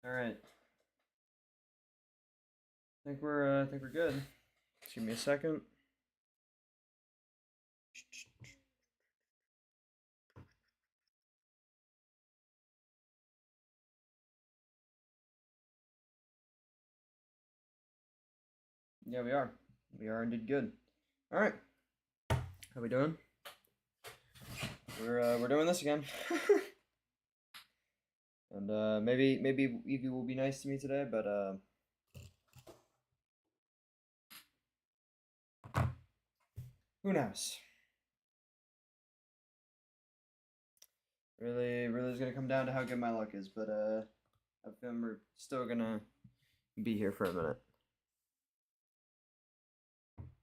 All right. I think we're good. Just give me a second. Yeah, we are. We are indeed good. All right. How we doing? We're doing this again. And maybe Evie will be nice to me today, but who knows? Really is gonna come down to how good my luck is, but I think we're still gonna be here for a minute.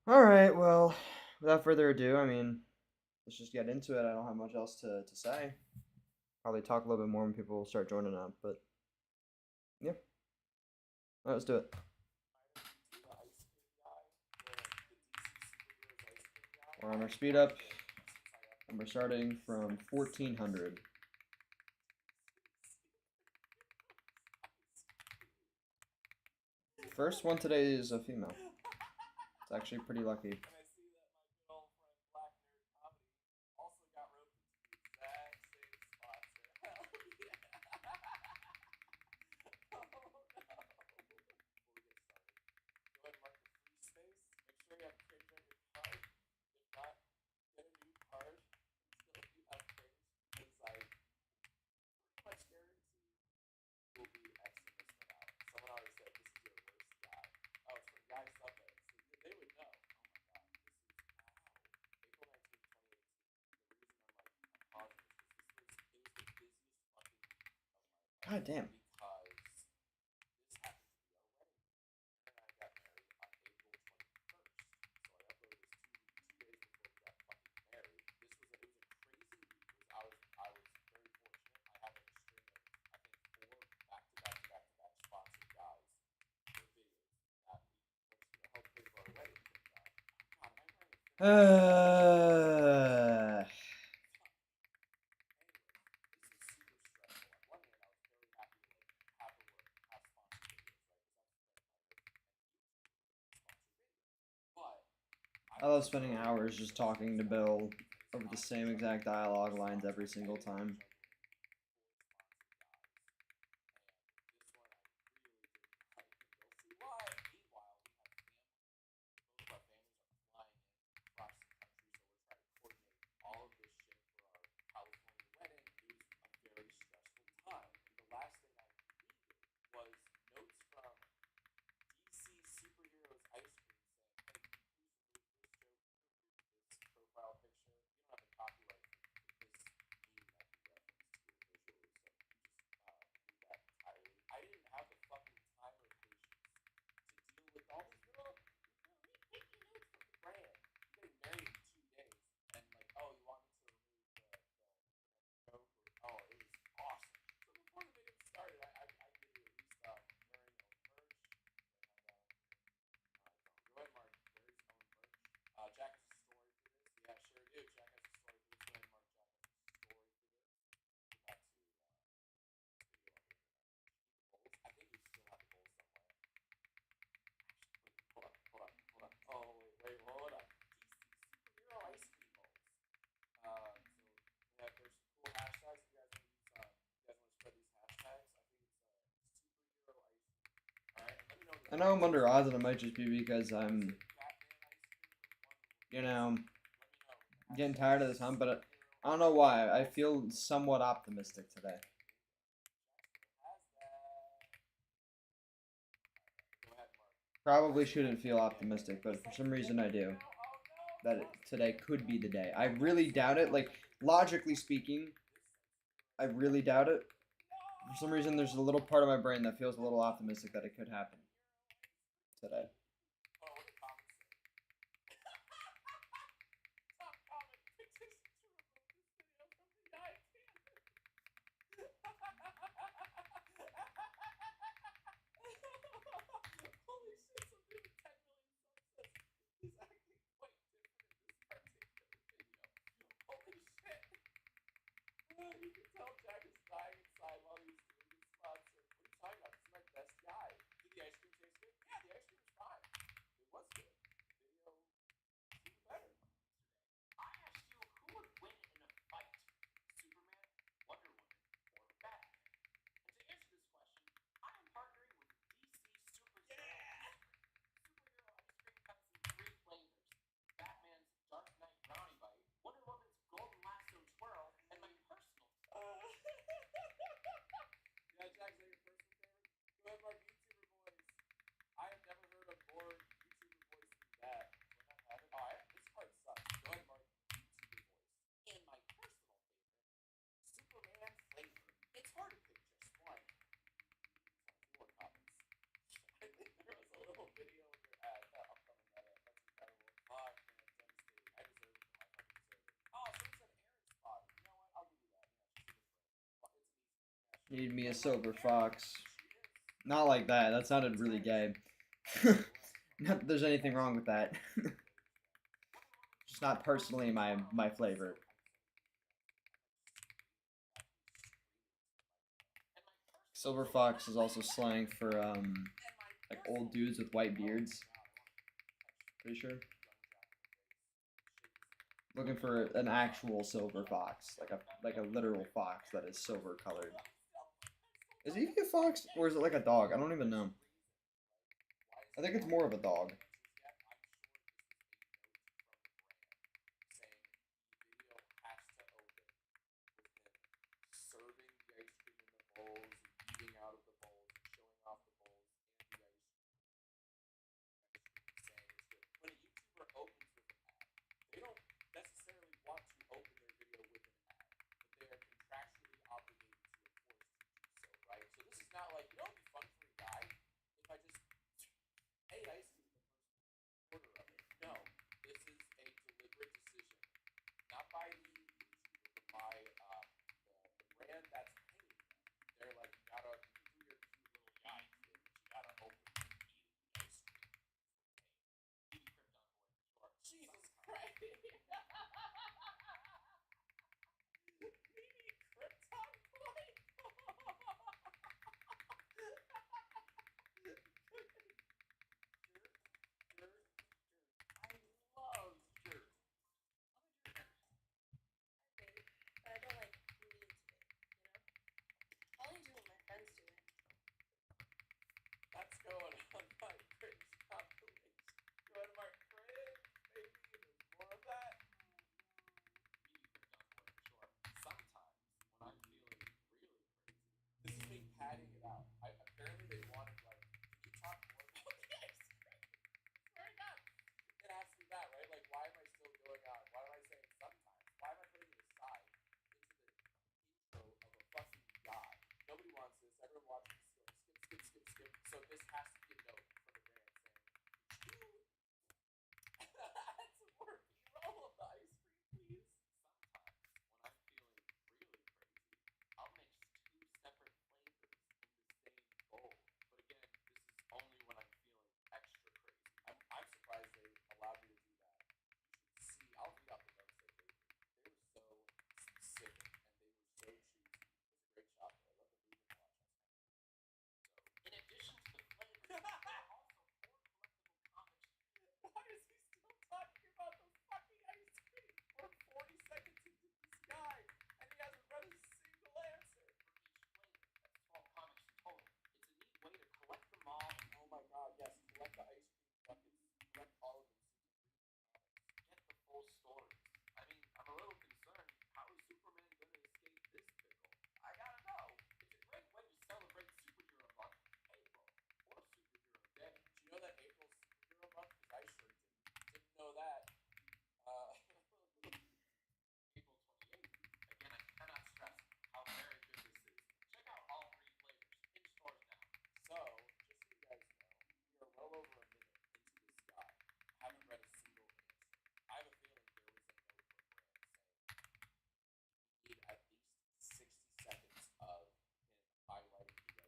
All right, well, without further ado, I mean, let's just get into it. I don't have much else to say. Probably talk a little bit more when people start joining up, but yeah, all right, let's do it. We're on our speed up, and we're starting from 1400. First one today is a female. It's actually pretty lucky. God damn. Uh, I love spending hours just talking to Bill over the same exact dialogue lines every single time. I know I'm under odds, and it might just be because I'm, you know, getting tired of this hump, but I don't know why. I feel somewhat optimistic today. Probably shouldn't feel optimistic, but for some reason I do. Today could be the day. I really doubt it. Like, logically speaking, I really doubt it. For some reason, there's a little part of my brain that feels a little optimistic that it could happen today. Need me a sober fox. Not like that. That sounded really gay. Not that there's anything wrong with that. Just not personally my flavor. Silver fox is also slang for like old dudes with white beards. Pretty sure. Looking for an actual silver fox, like a literal fox that is silver colored. Is he a fox or is it like a dog? I don't even know. I think it's more of a dog.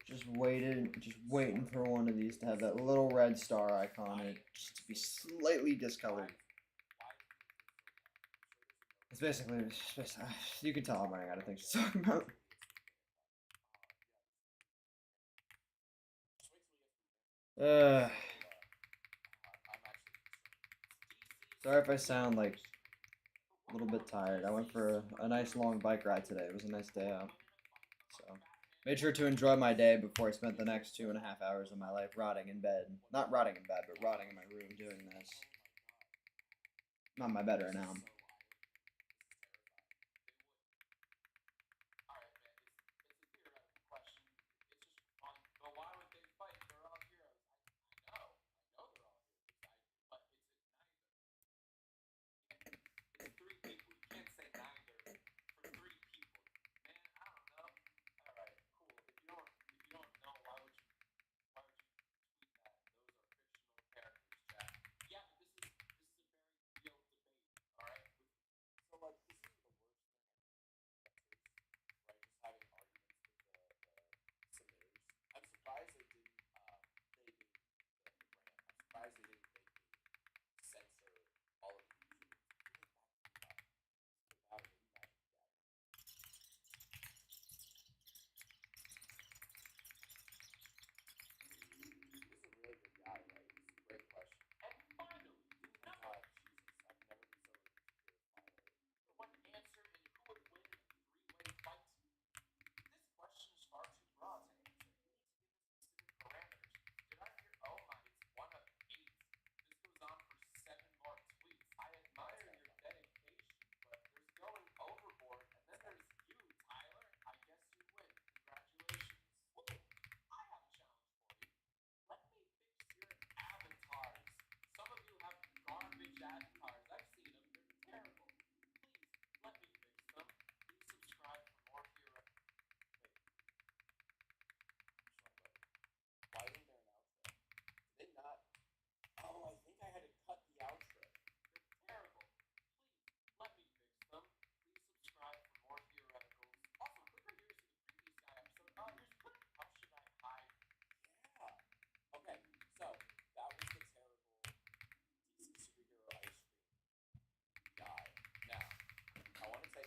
Just waiting for one of these to have that little red star icon on it, just to be slightly discolored. It's basically, you can tell I'm running out of things to talk about. Sorry if I sound like a little bit tired. I went for a nice long bike ride today. It was a nice day out. So, made sure to enjoy my day before I spent the next 2.5 hours of my life rotting in bed. Not rotting in bed, but rotting in my room doing this. Not my bed right now.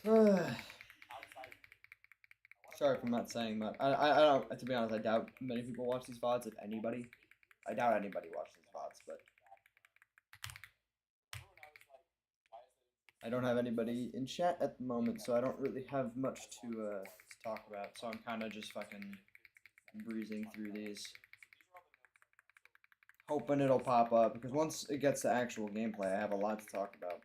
Sorry if I'm not saying much. I don't. To be honest, I doubt many people watch these VODs. If anybody, I doubt anybody watches these VODs. But I don't have anybody in chat at the moment, so I don't really have much to talk about. So I'm kind of just fucking breezing through these, hoping it'll pop up. Because once it gets to actual gameplay, I have a lot to talk about.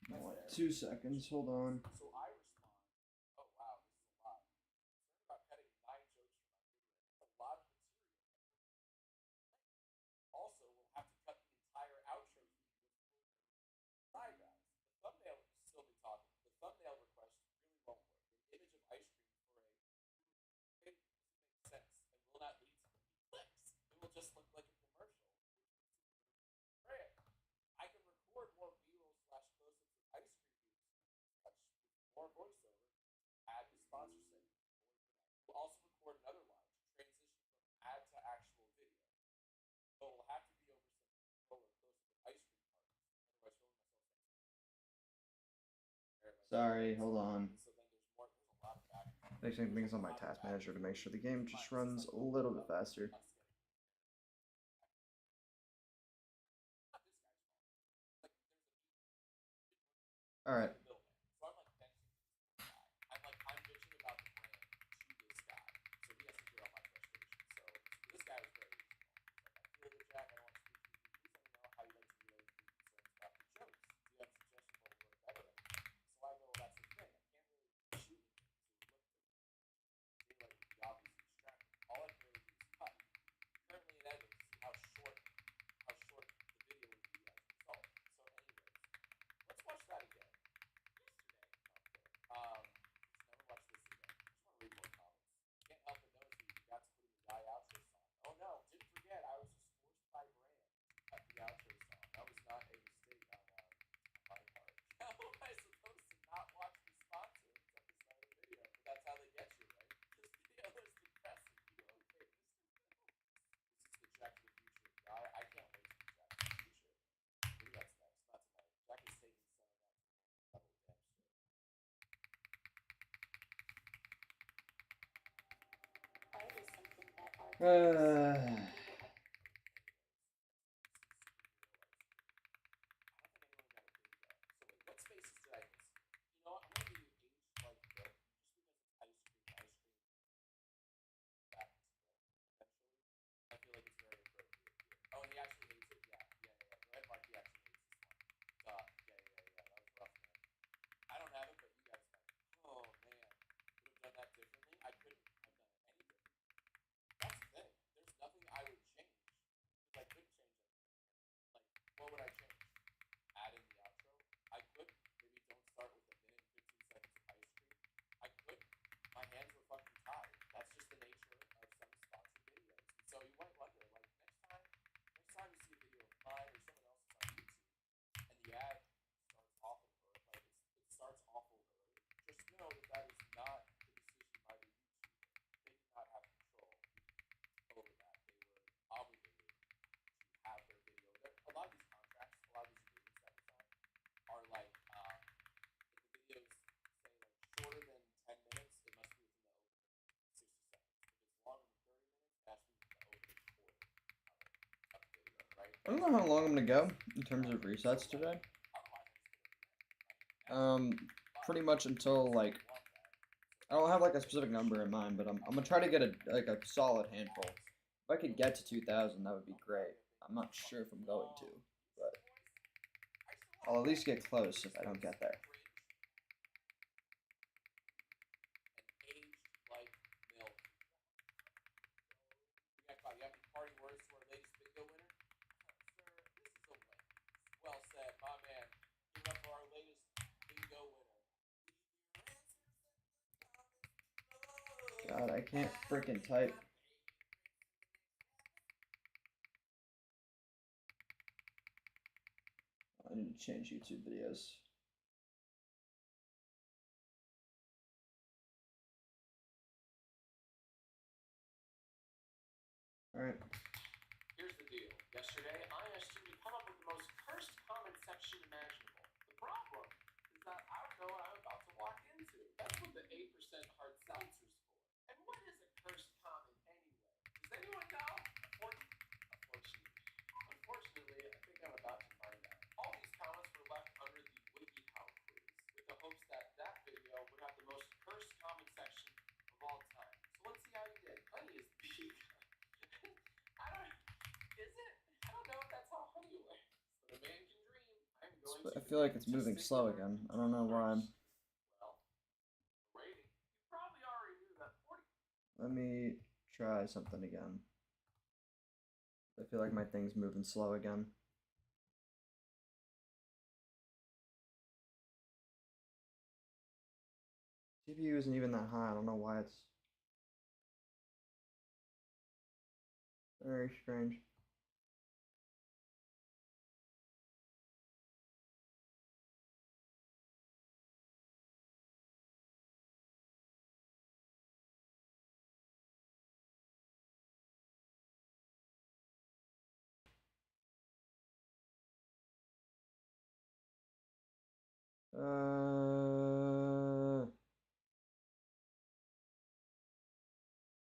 What? 2 seconds. Hold on. Sorry, hold on. Fixing things on my task manager to make sure the game just runs a little bit faster. Alright. I don't know how long I'm gonna go in terms of resets today. Pretty much until like I don't have like a specific number in mind, but I'm gonna try to get a solid handful. If I could get to 2,000, that would be great. I'm not sure if I'm going to, but I'll at least get close if I don't get there. God, I can't freaking type. I need to change YouTube videos. Alright. Here's the deal. Yesterday, I asked you to come up with the most cursed comment section imaginable. The problem is that I don't know what I'm about to walk into. That's what the 8% hard seltzer's for. And what is a cursed comment anyway? Does anyone know? Unfortunately, I think I'm about to find out. All these comments were left under the WikiHow quiz, with the hopes that that video would have the most cursed comment section of all time. So let's see how you did. Honey is big. I feel like it's moving slow again. I don't know why. Let me try something again. I feel like my thing's moving slow again. CPU isn't even that high. I don't know why it's very strange.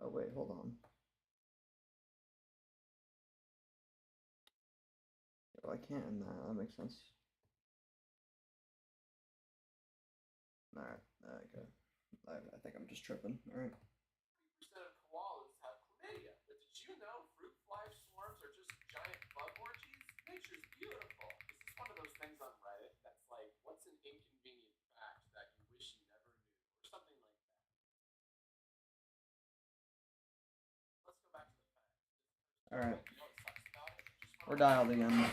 Oh wait, hold on. Well, I can't end that. That makes sense. Alright, okay. I think I'm just tripping. Alright. 30% of koalas have chlamydia, but did you know fruit fly swarms are just giant bug orgies? Nature's beautiful. This is one of those things on Reddit that's like, what's an inconvenient fact that you wish you never knew, or something like that. Let's go back to the fact. Alright. You know what sucks about it? We're dialed again.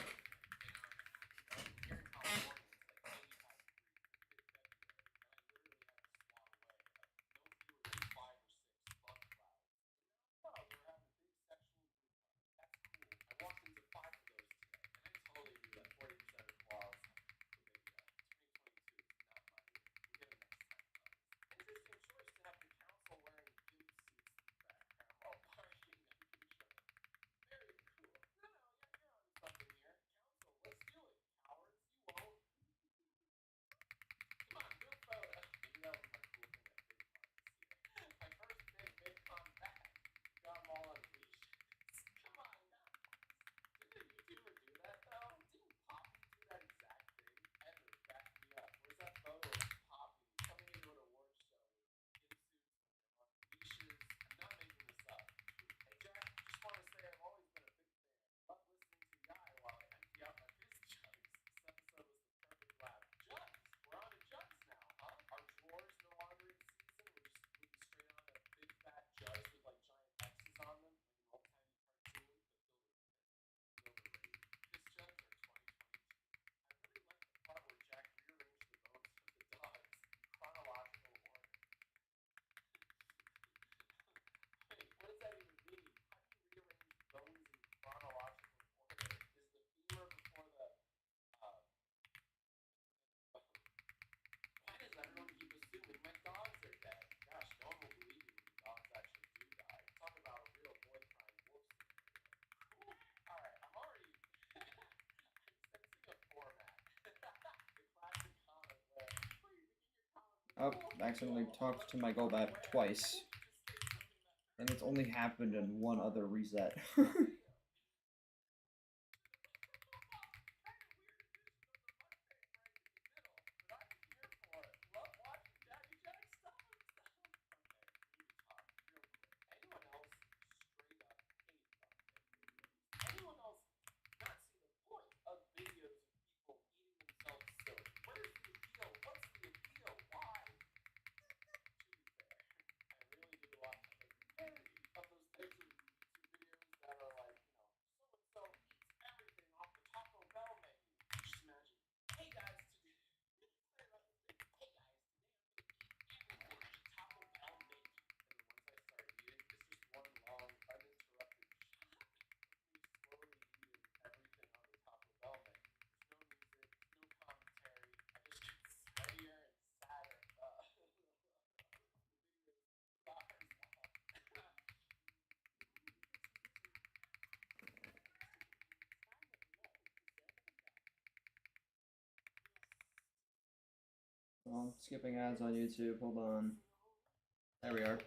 Oh, accidentally talked to my Golbat twice. And it's only happened in one other reset. Oh, skipping ads on YouTube. Hold on. There we are.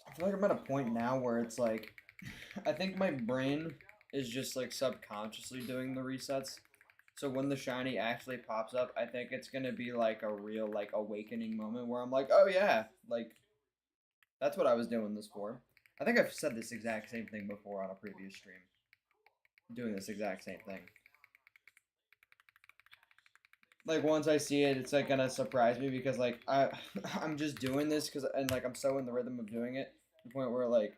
I feel like I'm at a point now where it's like, I think my brain is just like subconsciously doing the resets. So when the shiny actually pops up, I think it's gonna be like a real like awakening moment where I'm like, oh yeah, like that's what I was doing this for. I think I've said this exact same thing before on a previous stream. Doing this exact same thing. Like once I see it, it's like gonna surprise me because like I'm just doing this because and like I'm so in the rhythm of doing it to the point where like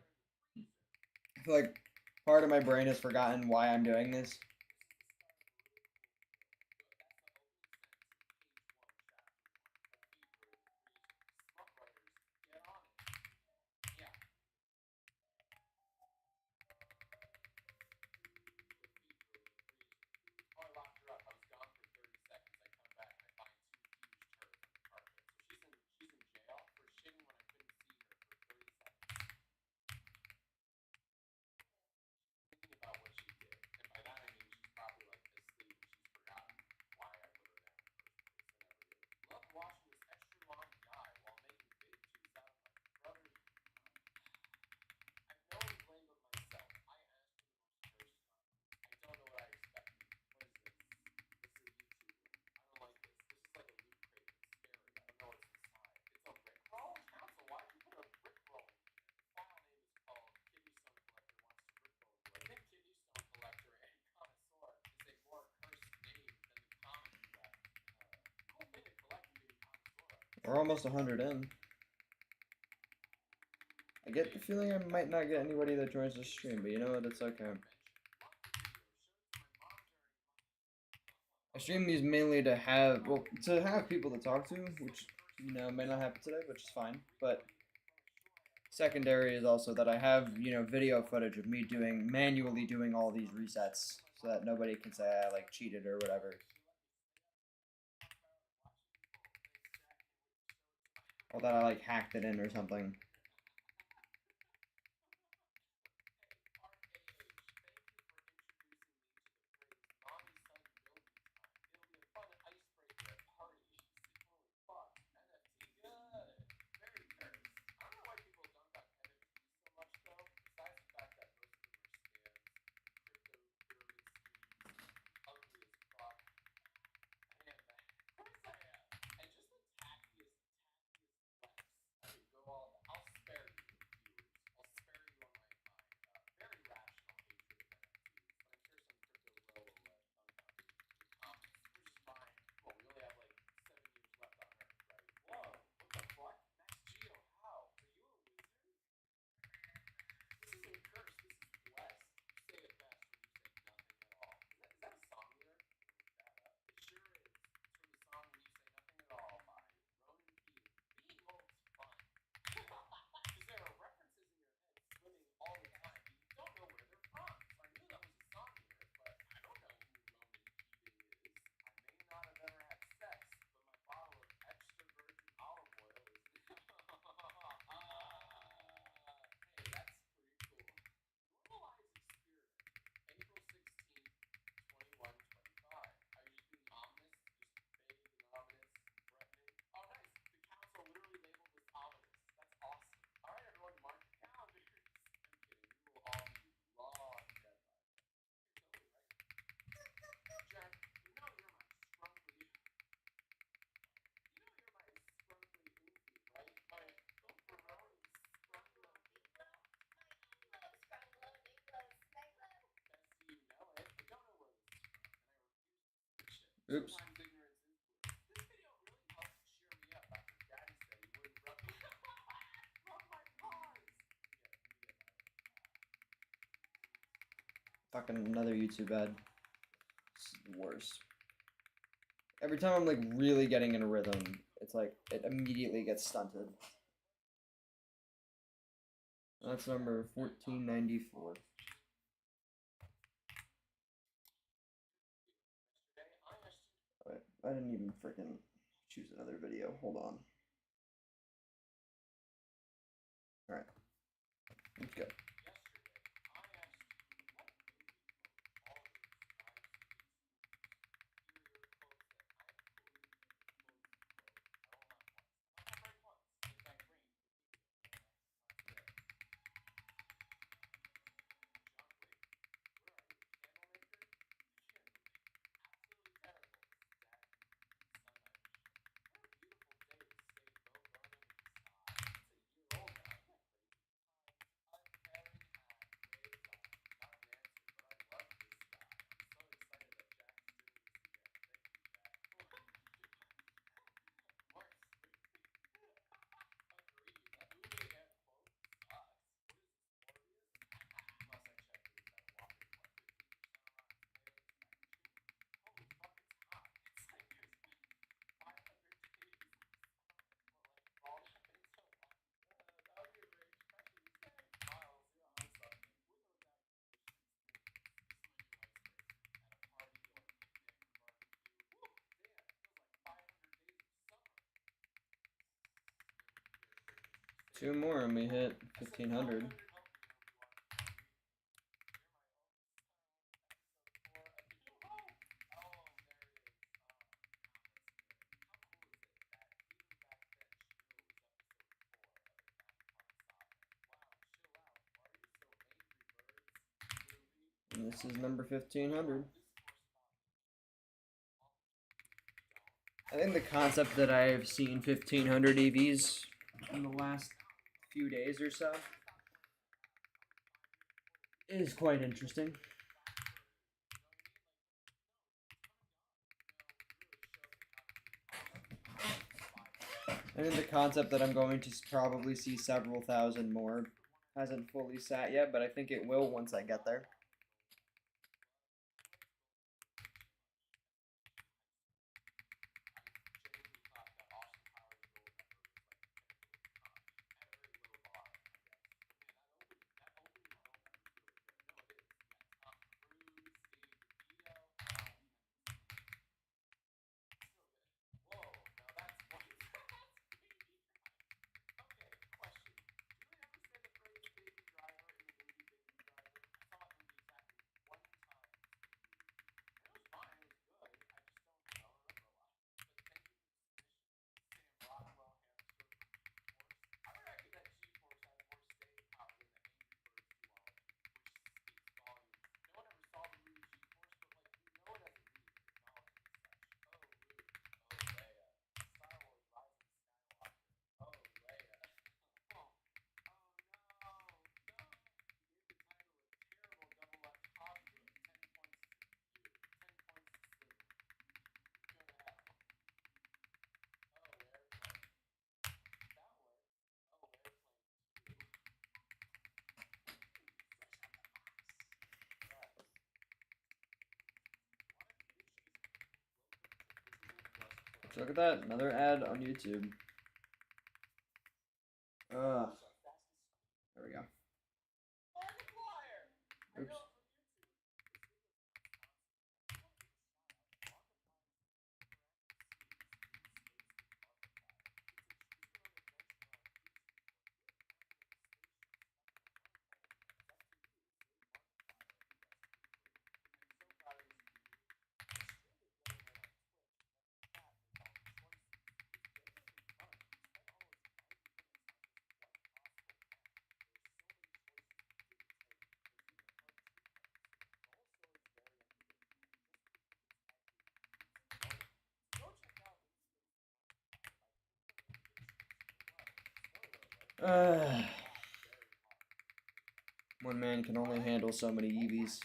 I feel like part of my brain has forgotten why I'm doing this. We're almost 100 in. I get the feeling I might not get anybody that joins the stream, but you know what? It's okay. I stream these mainly to have people to talk to, which may not happen today, which is fine. But secondary is also that I have video footage of me manually doing all these resets, so that nobody can say I like cheated or whatever. Or that I like hacked it in or something. Oops. Fucking another YouTube ad. It's the worst. Every time I'm like really getting in a rhythm, it's like it immediately gets stunted. That's number 1494. Alright, I didn't even freaking choose another video. Hold on. Alright. Let's go. Two more and we hit 1500. And this is number 1500. I think the concept that I've seen 1500 EVs in the last few days or so is quite interesting. And then the concept that I'm going to probably see several thousand more hasn't fully sat yet, but I think it will once I get there. So look at that, another ad on YouTube. Ugh. There we go. Oops. One man can only handle so many EVs.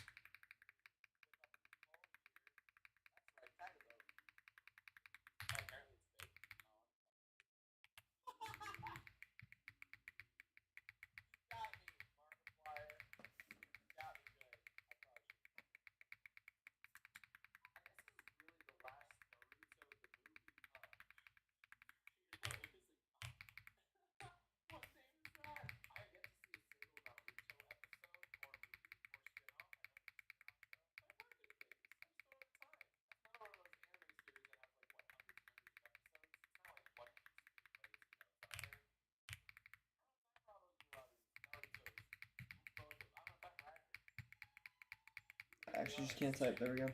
I actually just can't type. There we go.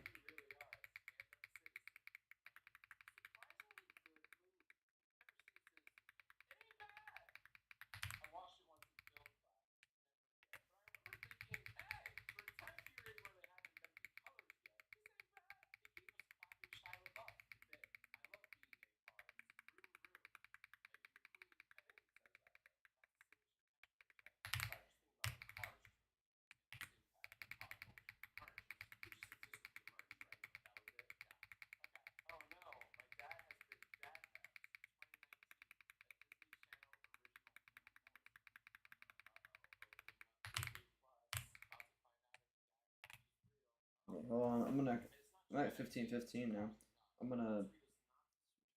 Hold on, I'm at 15:15 now. I'm gonna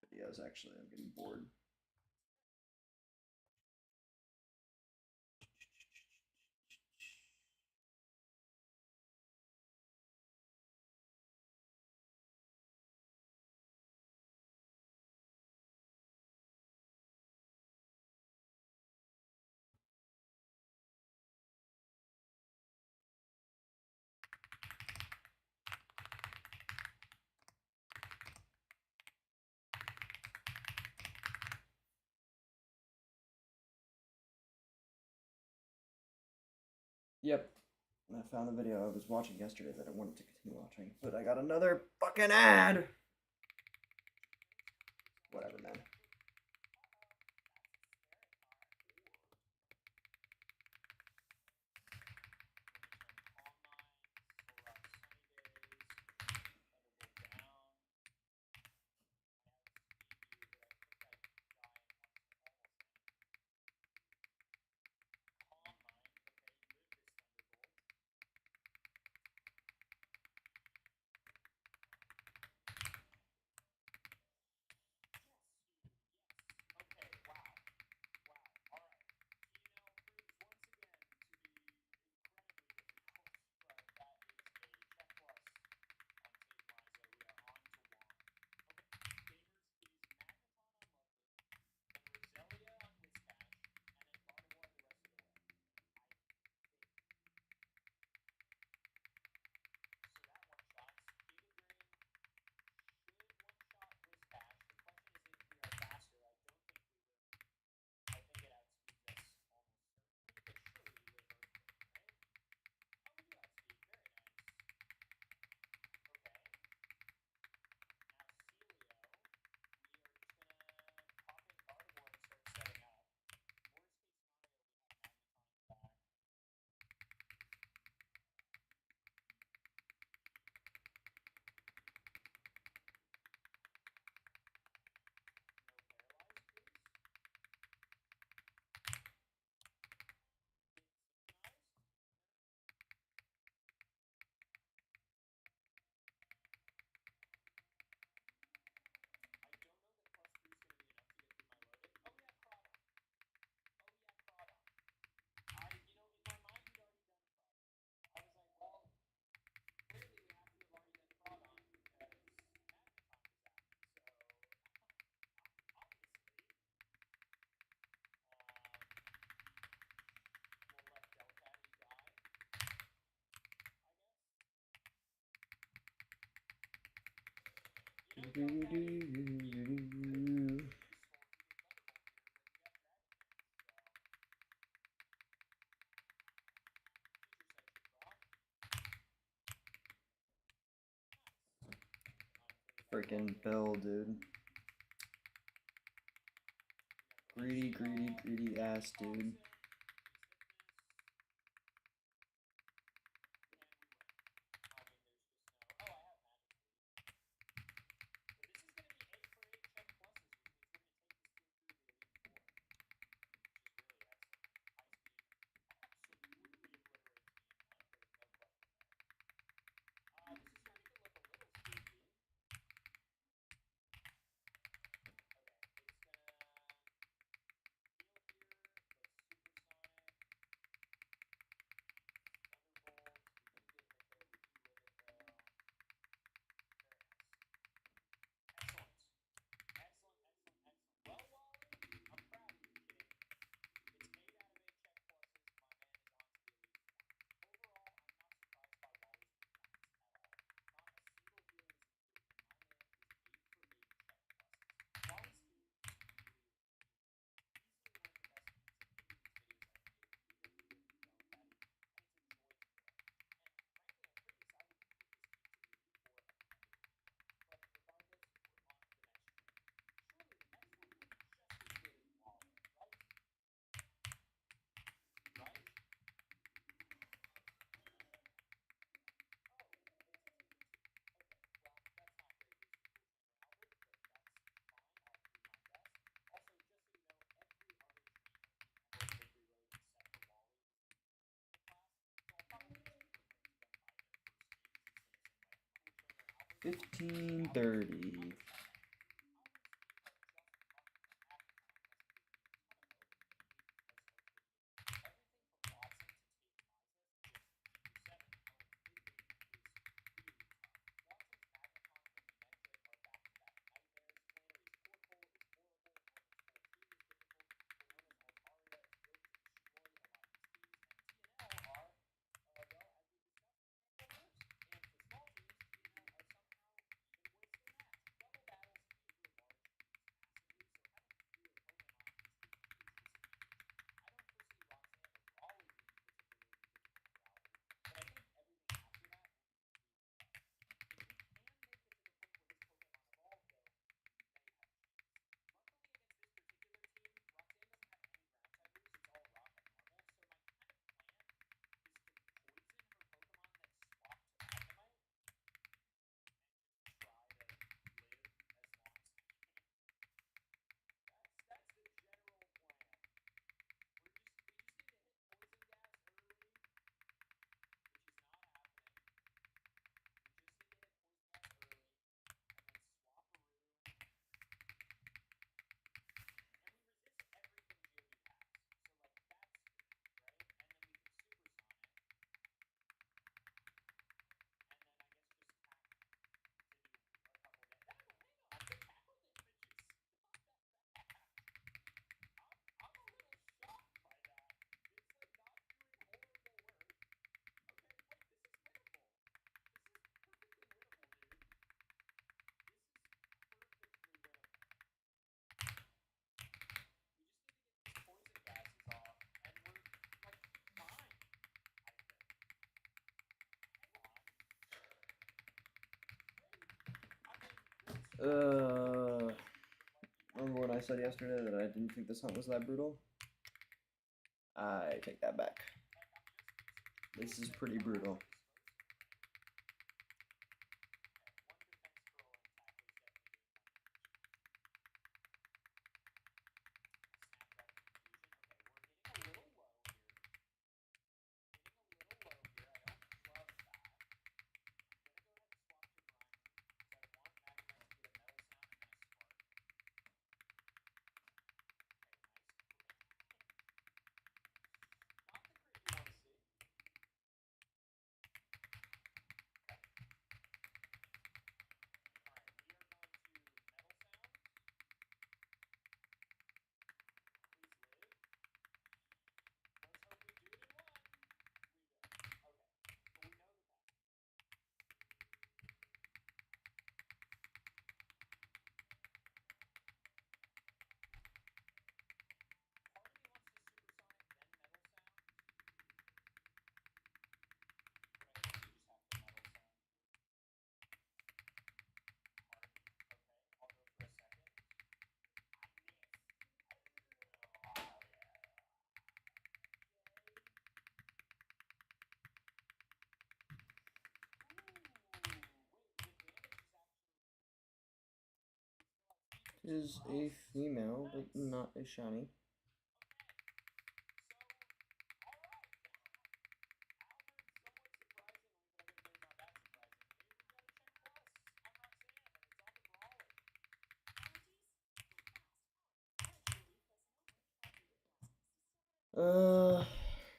videos actually. I'm getting bored. Yep. I found the video I was watching yesterday that I wanted to continue watching, but I got another fucking ad. Whatever, man. Freaking Bill, dude. Greedy, greedy, greedy ass, dude. $15.30. Remember when I said yesterday that I didn't think this hunt was that brutal? I take that back. This is pretty brutal. is a female, but not a shiny.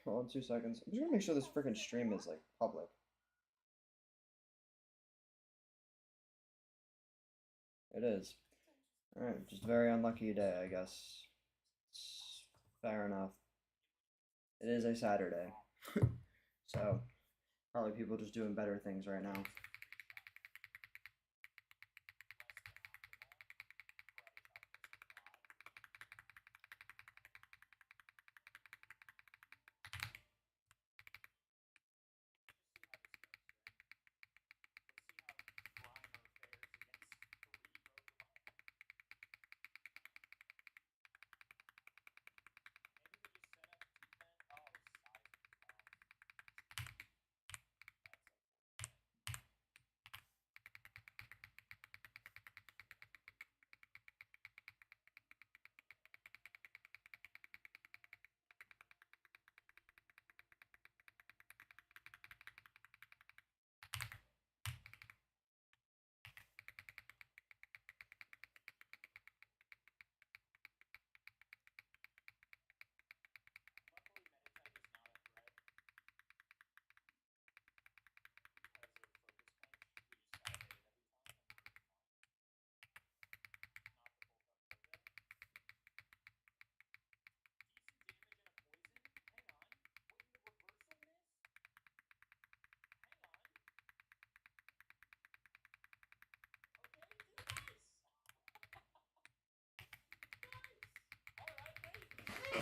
Hold on 2 seconds. I'm just gonna make sure this freaking stream is like public. It is. Alright, just a very unlucky day, I guess. It's fair enough. It is a Saturday. So, probably people just doing better things right now.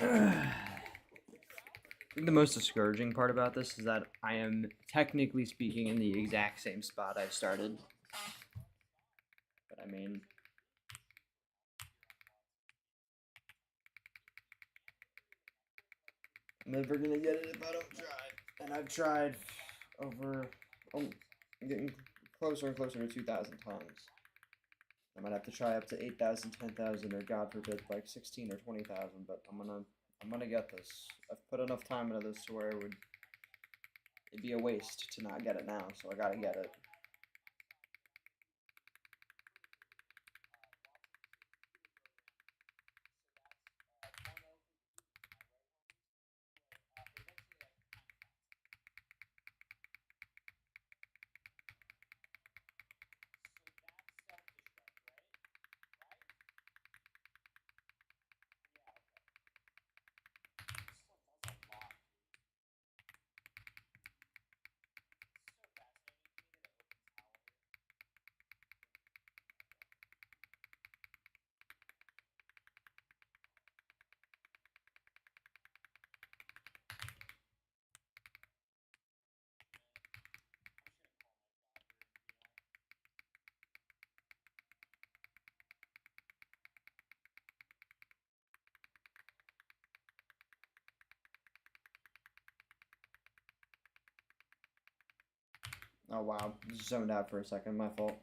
I think the most discouraging part about this is that I am technically speaking in the exact same spot I started. But I mean, I'm never gonna get it if I don't try. And I've tried over, I'm getting closer and closer to 2,000 times. I might have to try up to 8,000, 10,000, or God forbid, like 16 or 20,000. But I'm gonna get this. I've put enough time into this to where it'd be a waste to not get it now. So I gotta get it. Oh wow, just zoned out for a second, my fault.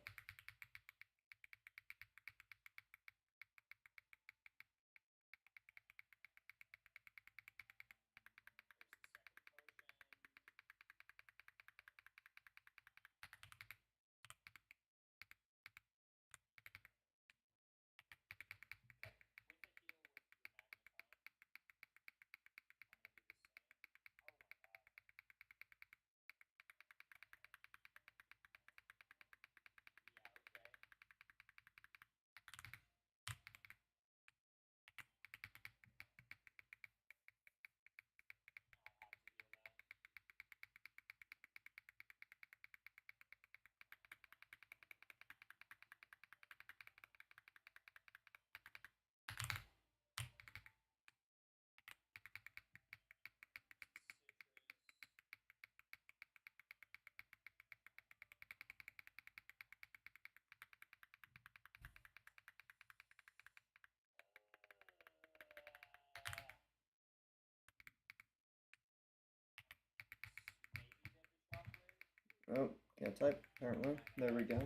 Oh, can't type, apparently. There we go.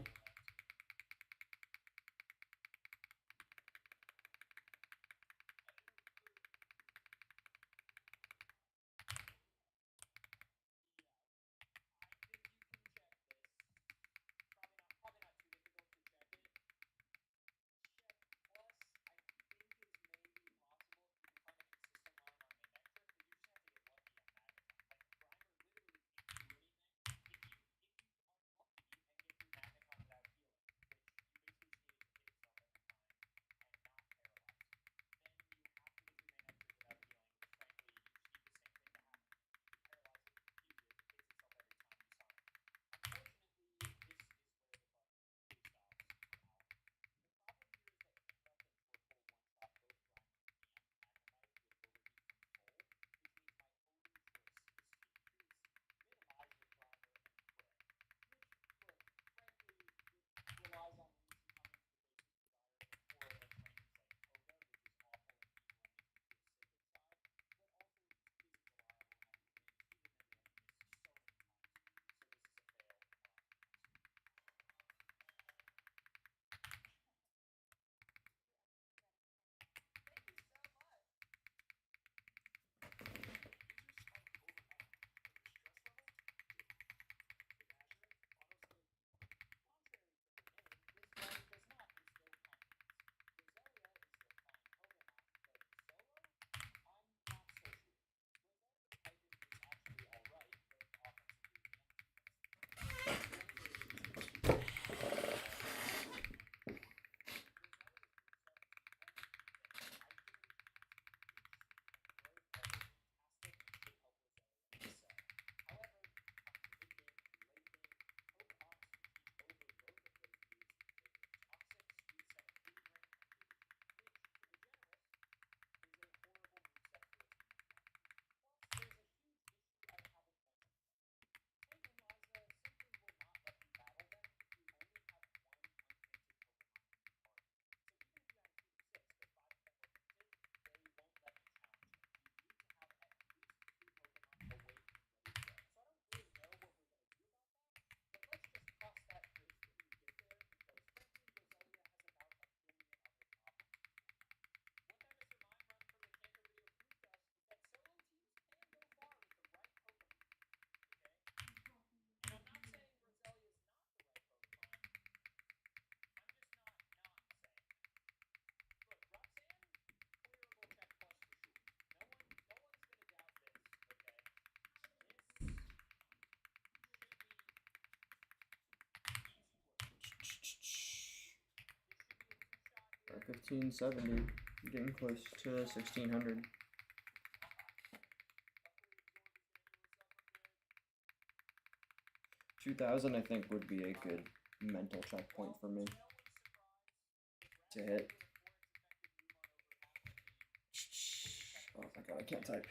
1570. Getting close to 1600. $2,000 I think would be a good mental checkpoint for me to hit. Oh my god, I can't type.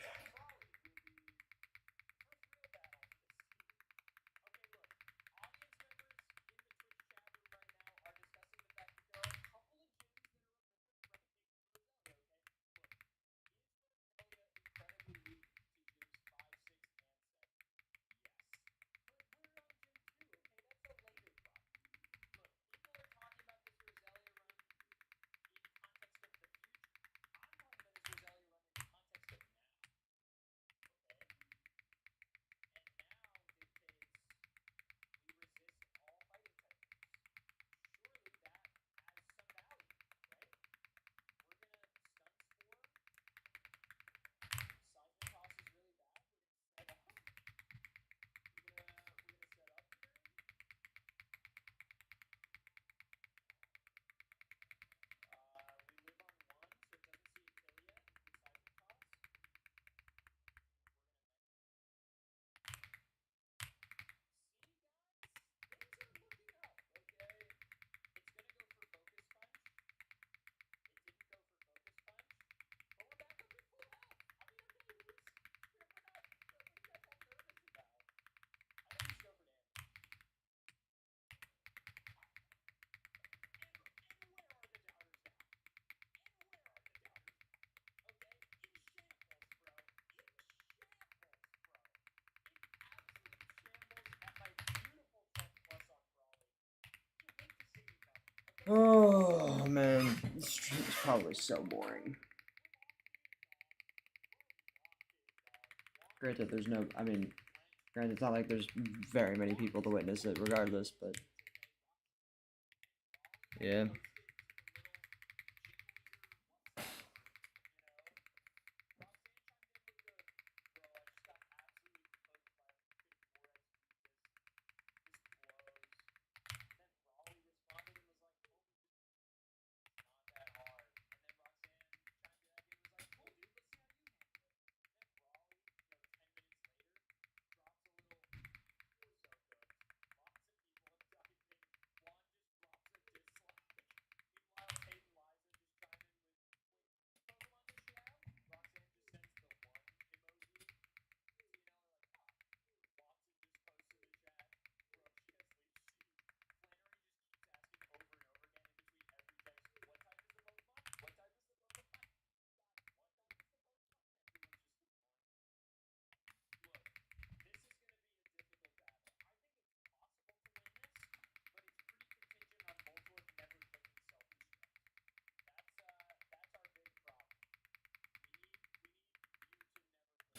Oh man, this stream is probably so boring. Granted, there's no, I mean, granted, it's not like there's very many people to witness it regardless, but yeah.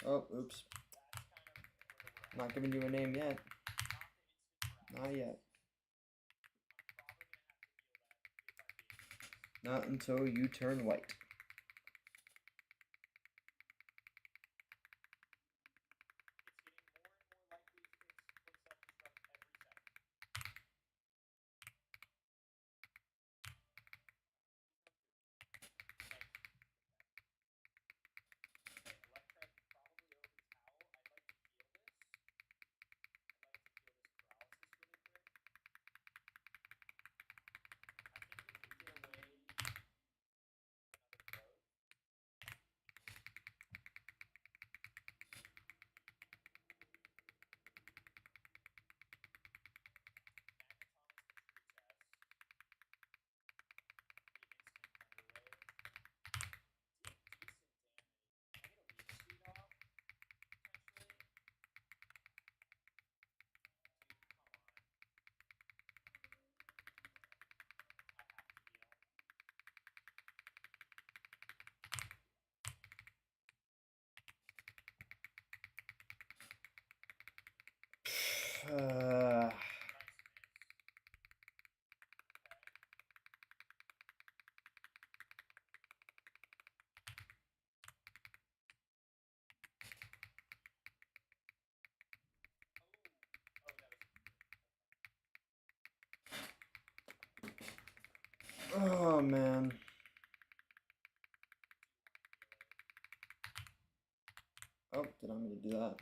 Oh, oops. Not giving you a name yet. Not yet. Not until you turn white. Oh man. did I mean to do that?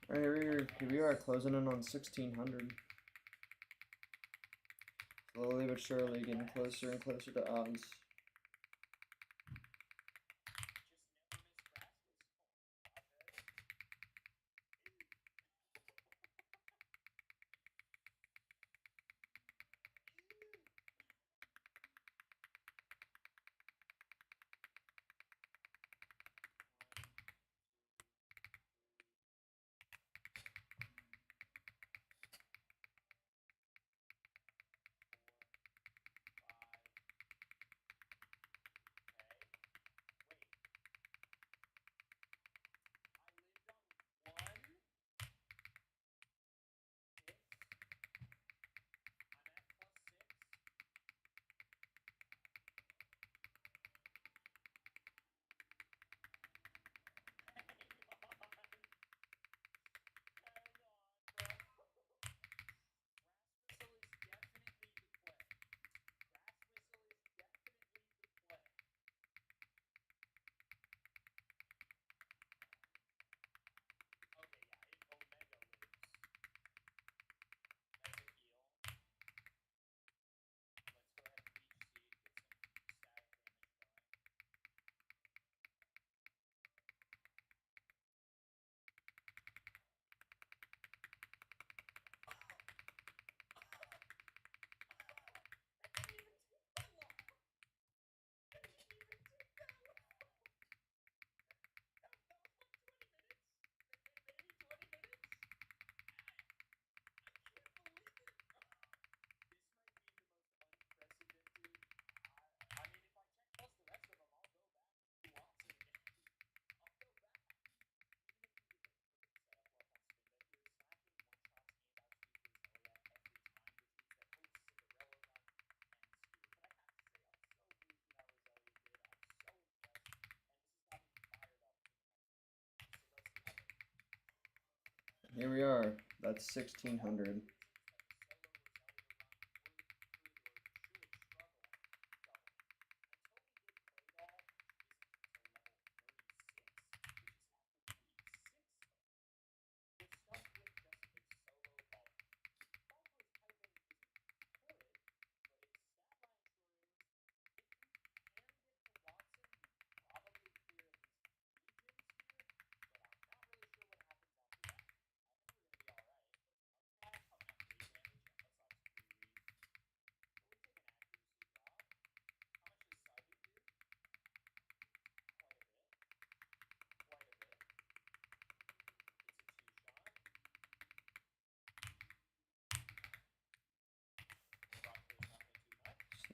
Alright, here we are closing in on 1600. Slowly but surely getting closer and closer to odds. Here we are. That's 1600.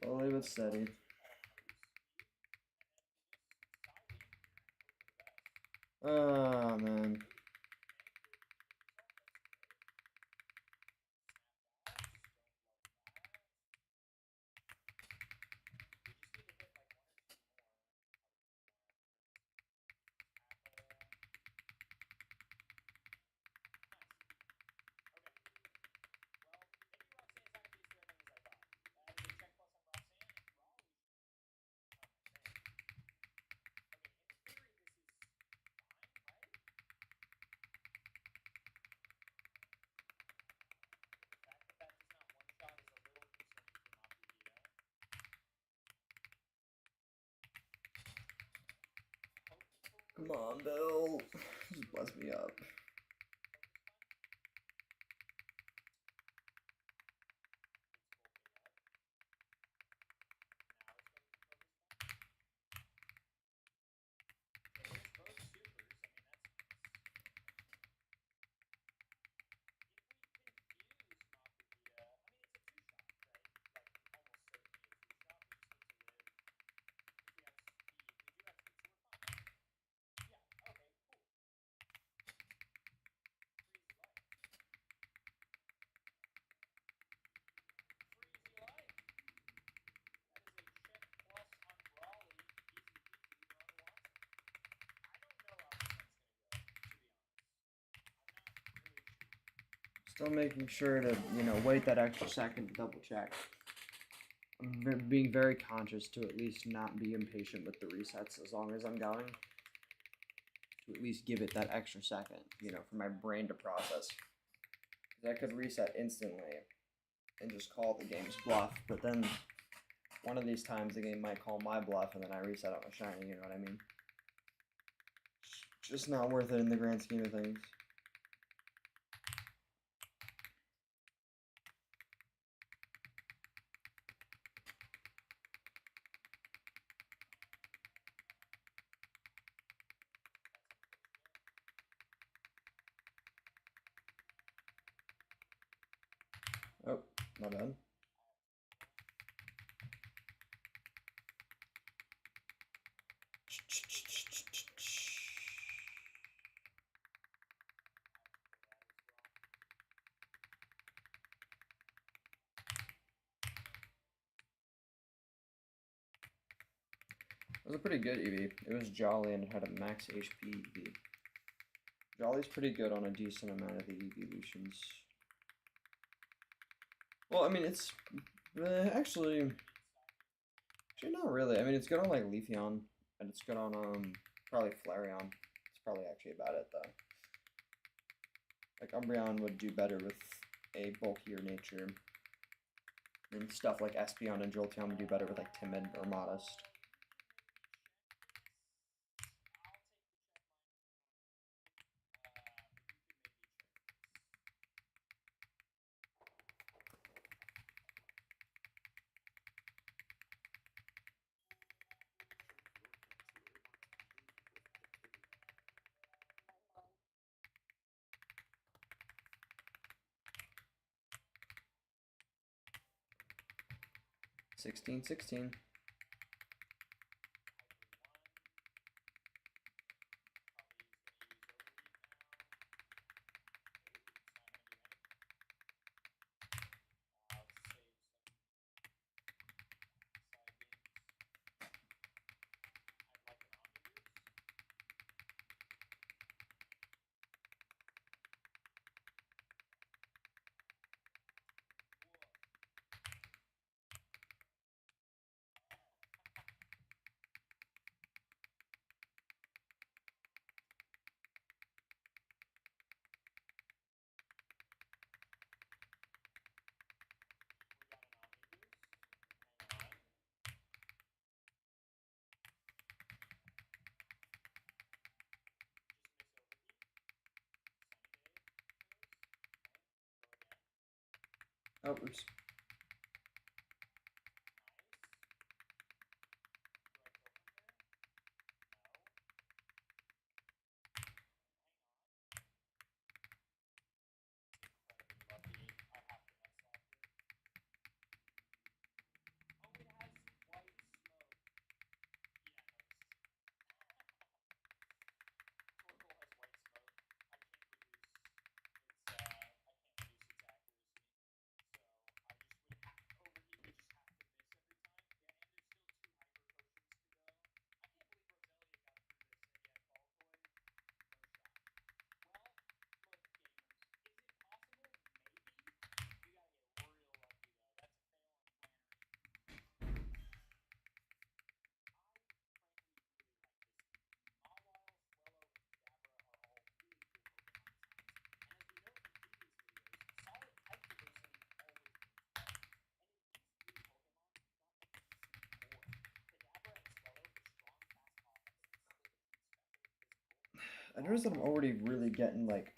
Slowly but steady. Oh, man. Come on, Bill. Just bless me up. Still making sure to, wait that extra second to double check. I'm being very conscious to at least not be impatient with the resets as long as I'm going. To at least give it that extra second, for my brain to process. Because I could reset instantly and just call the game's bluff, but then one of these times the game might call my bluff and then I reset out my shiny, you know what I mean? Just not worth it in the grand scheme of things. Oh, my bad. It was a pretty good EV. It was Jolly and it had a max HP EV. Jolly's pretty good on a decent amount of the evolutions. Well, I mean, it's actually not really. I mean, it's good on like Leafeon, and it's good on probably Flareon. It's probably actually about it though. Like Umbreon would do better with a bulkier nature, and stuff like Espeon and Jolteon would do better with like Timid or Modest. $16-16. Oh, oops. I noticed that I'm already really getting like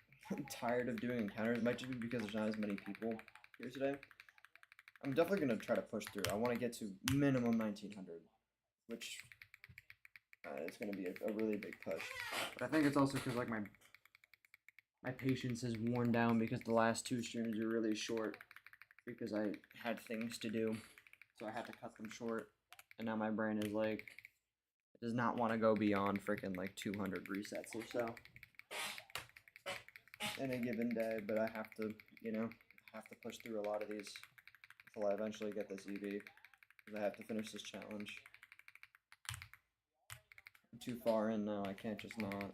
tired of doing encounters. It might just be because there's not as many people here today. I'm definitely gonna try to push through. I want to get to minimum 1900, which is gonna be a really big push. But I think it's also because like my patience is worn down because the last two streams are really short because I had things to do, so I had to cut them short. And now my brain is like, it does not want to go beyond freaking like 200 resets or so in a given day. But I have to, you know, have to push through a lot of these until I eventually get this EV, because I have to finish this challenge. I'm too far in now, I can't just not.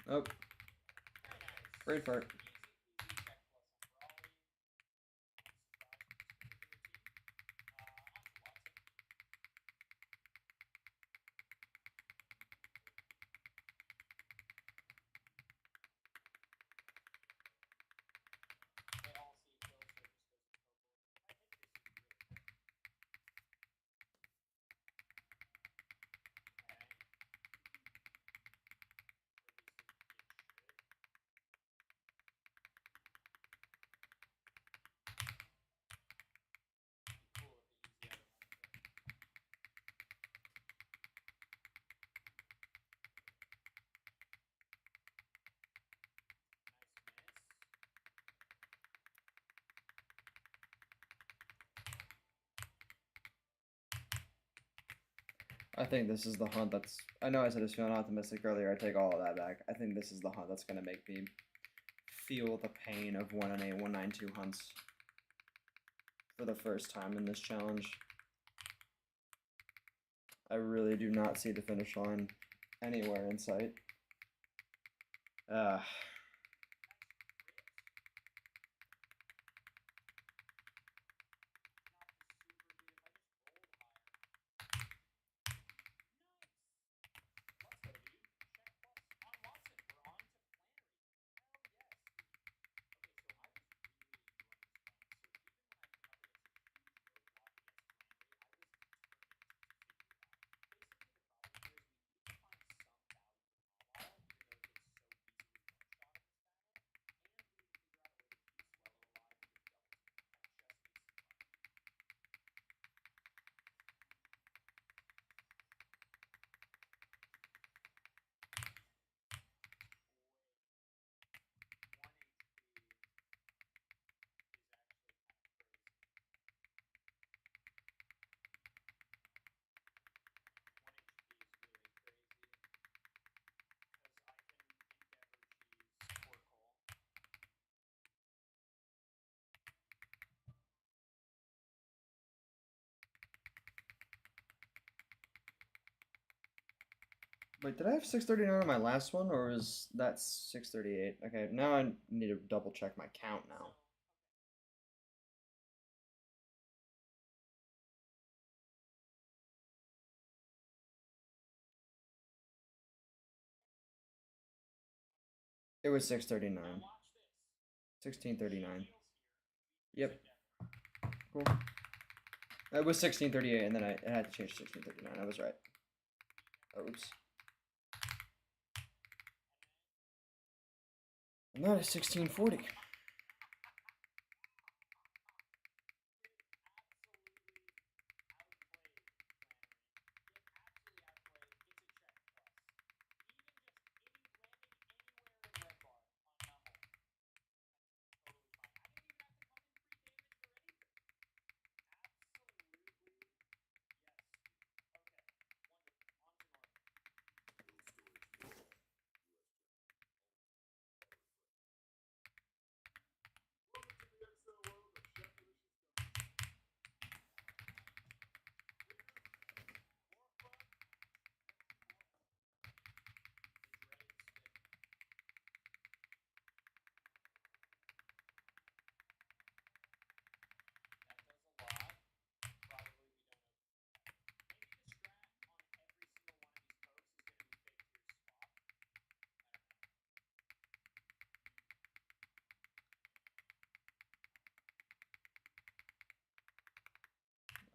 Oh, brain fart. I think this is the hunt that's... I know I said I was feeling optimistic earlier. I take all of that back. I think this is the hunt that's going to make me feel the pain of 1NA 192 hunts for the first time in this challenge. I really do not see the finish line anywhere in sight. Wait, did I have 639 on my last one, or is that 638? Okay, now I need to double check my count now. It was 639. 1639. Yep. Cool. It was 1638, and then I had to change to 1639. I was right. Oops. And that is 1640.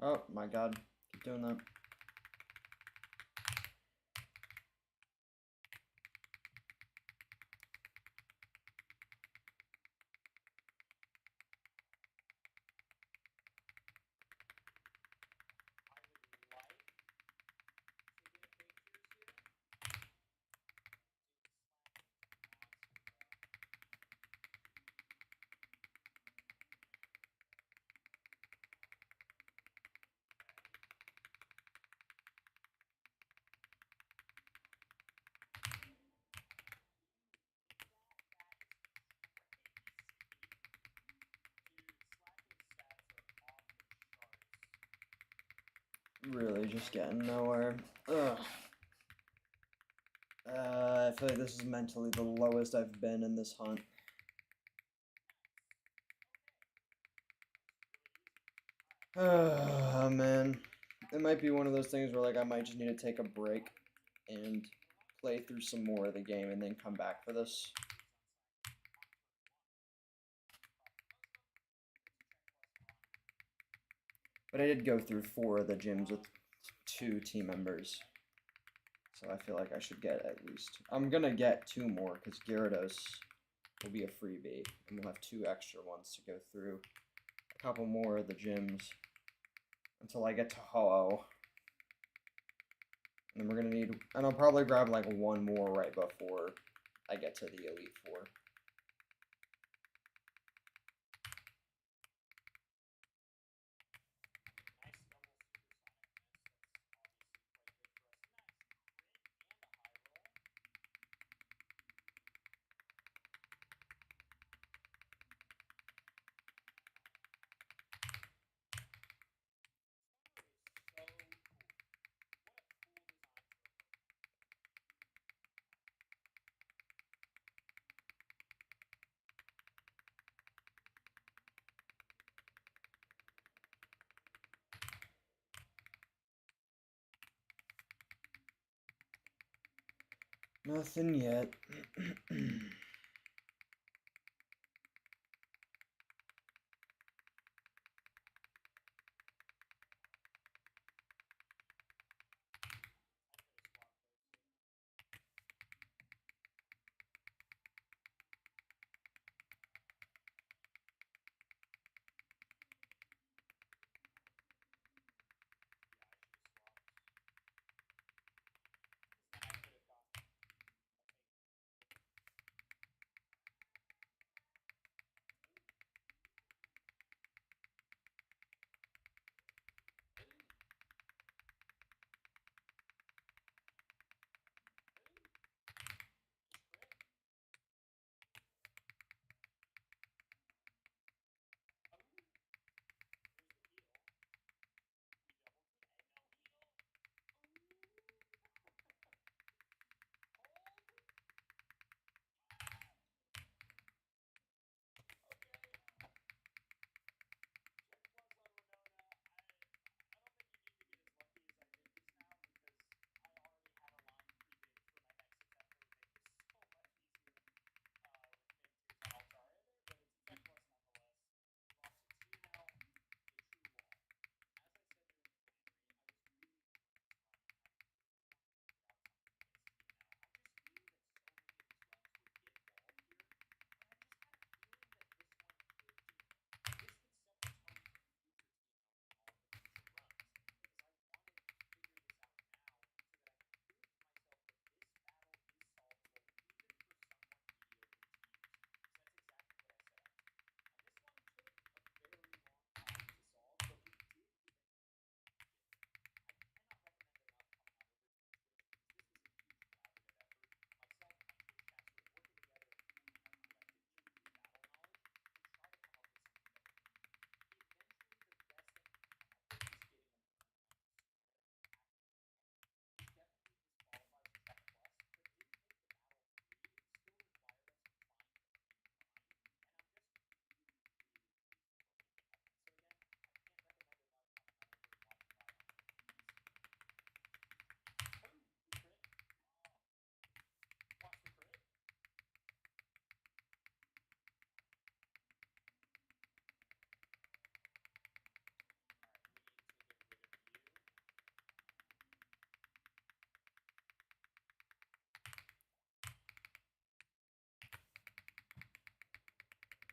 Oh my god. Keep doing that. Really just getting nowhere. Ugh. I feel like this is mentally the lowest I've been in this hunt. Oh man. It might be one of those things where like I might just need to take a break and play through some more of the game and then come back for this. But I did go through 4 of the gyms with 2 team members. So I feel like I should get at least... I'm going to get 2 more because Gyarados will be a freebie. And we'll have 2 extra ones to go through. A couple more of the gyms until I get to Ho-Oh. And then we're going to need... And I'll probably grab like 1 more right before I get to the Elite Four. Nothing yet.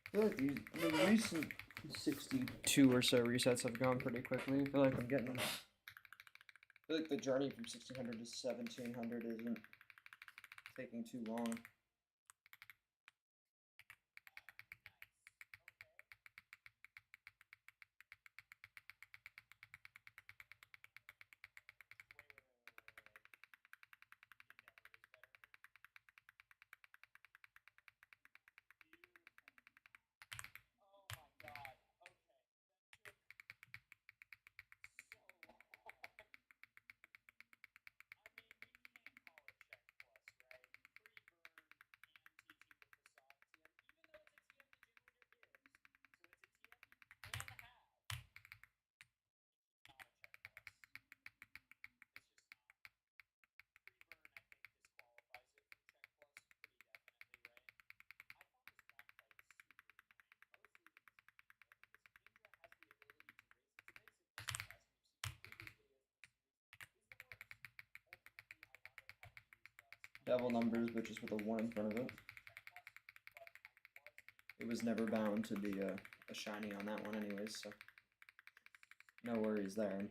I feel like the recent 62 or so resets have gone pretty quickly. I feel like I feel like the journey from 1600 to 1700 isn't taking too long. Double numbers, but just with a 1 in front of it. It was never bound to be a shiny on that one anyways, so no worries there.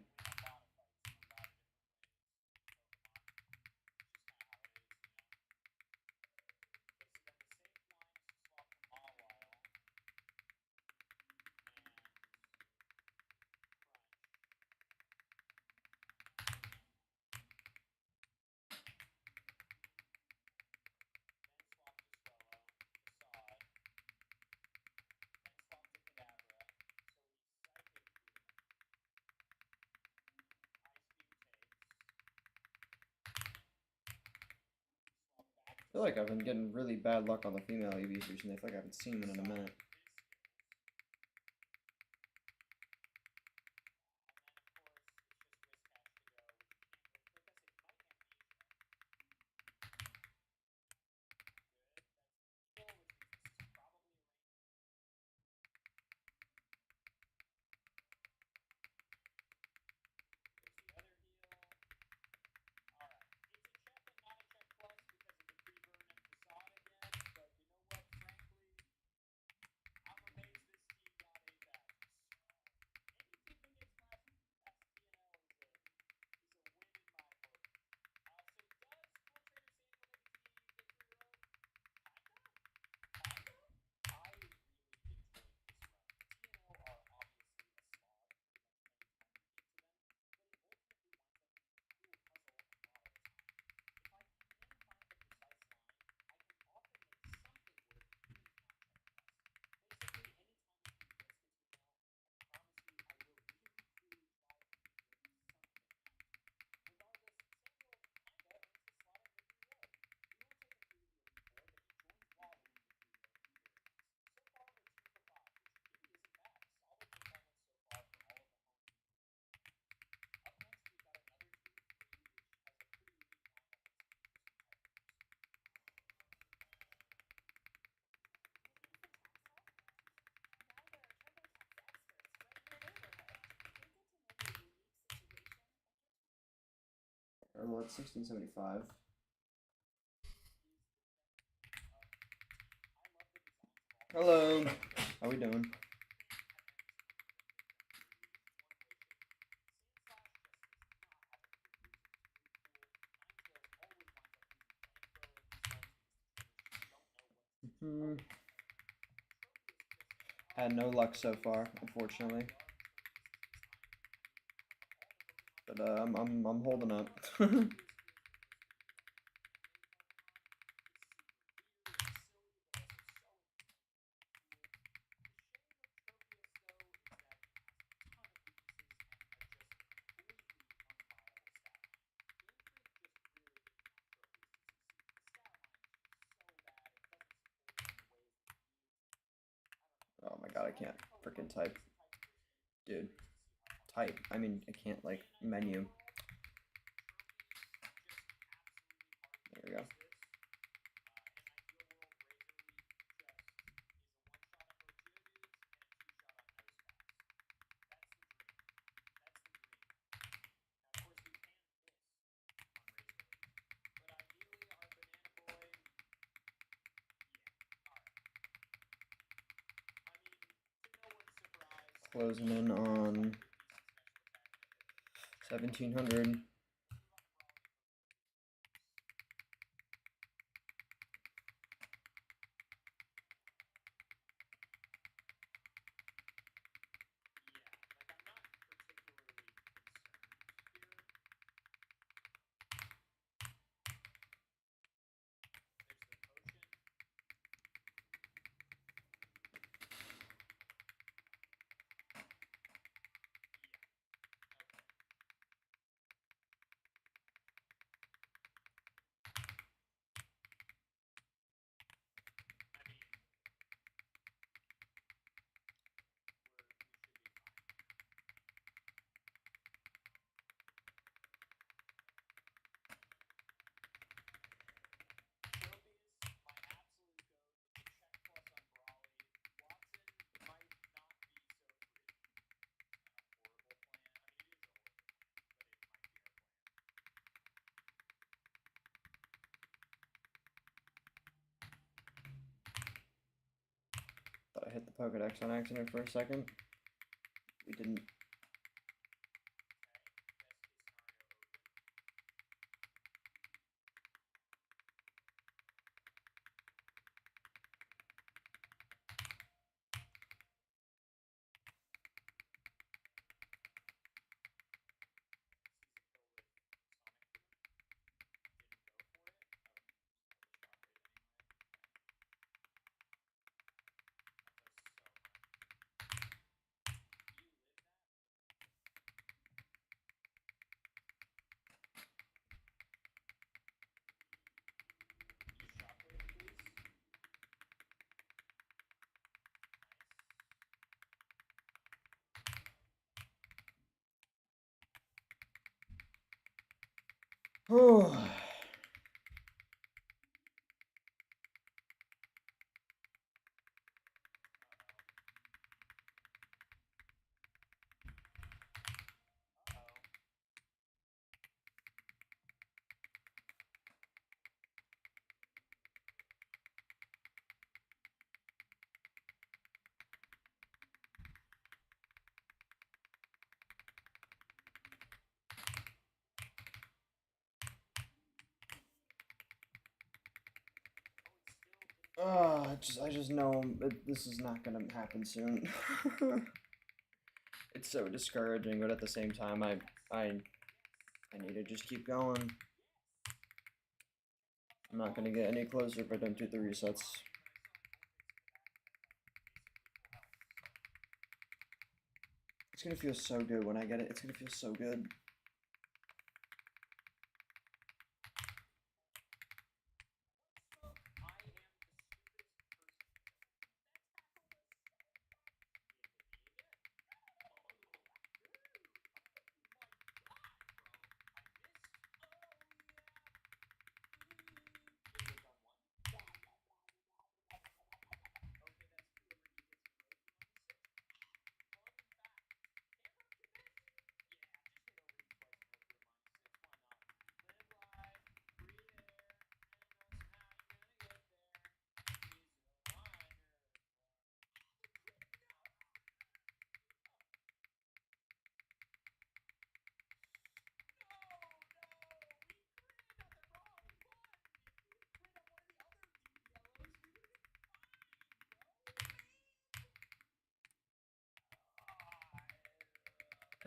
I feel like I've been getting really bad luck on the female EVs recently. I feel like I haven't seen one in a minute. Or what, 1675. Hello. How we doing? Had no luck so far, unfortunately. But I'm holding up. Oh my god, I can't freaking type. Dude. Type. I mean, I can't, like, menu. There we go. closing in on 1700. Thought I hit the Pokedex on accident for a second. We didn't. Oh. I just know this is not gonna happen soon. It's so discouraging, but at the same time, I need to just keep going. I'm not gonna get any closer if I don't do the resets. It's gonna feel so good when I get it. It's gonna feel so good.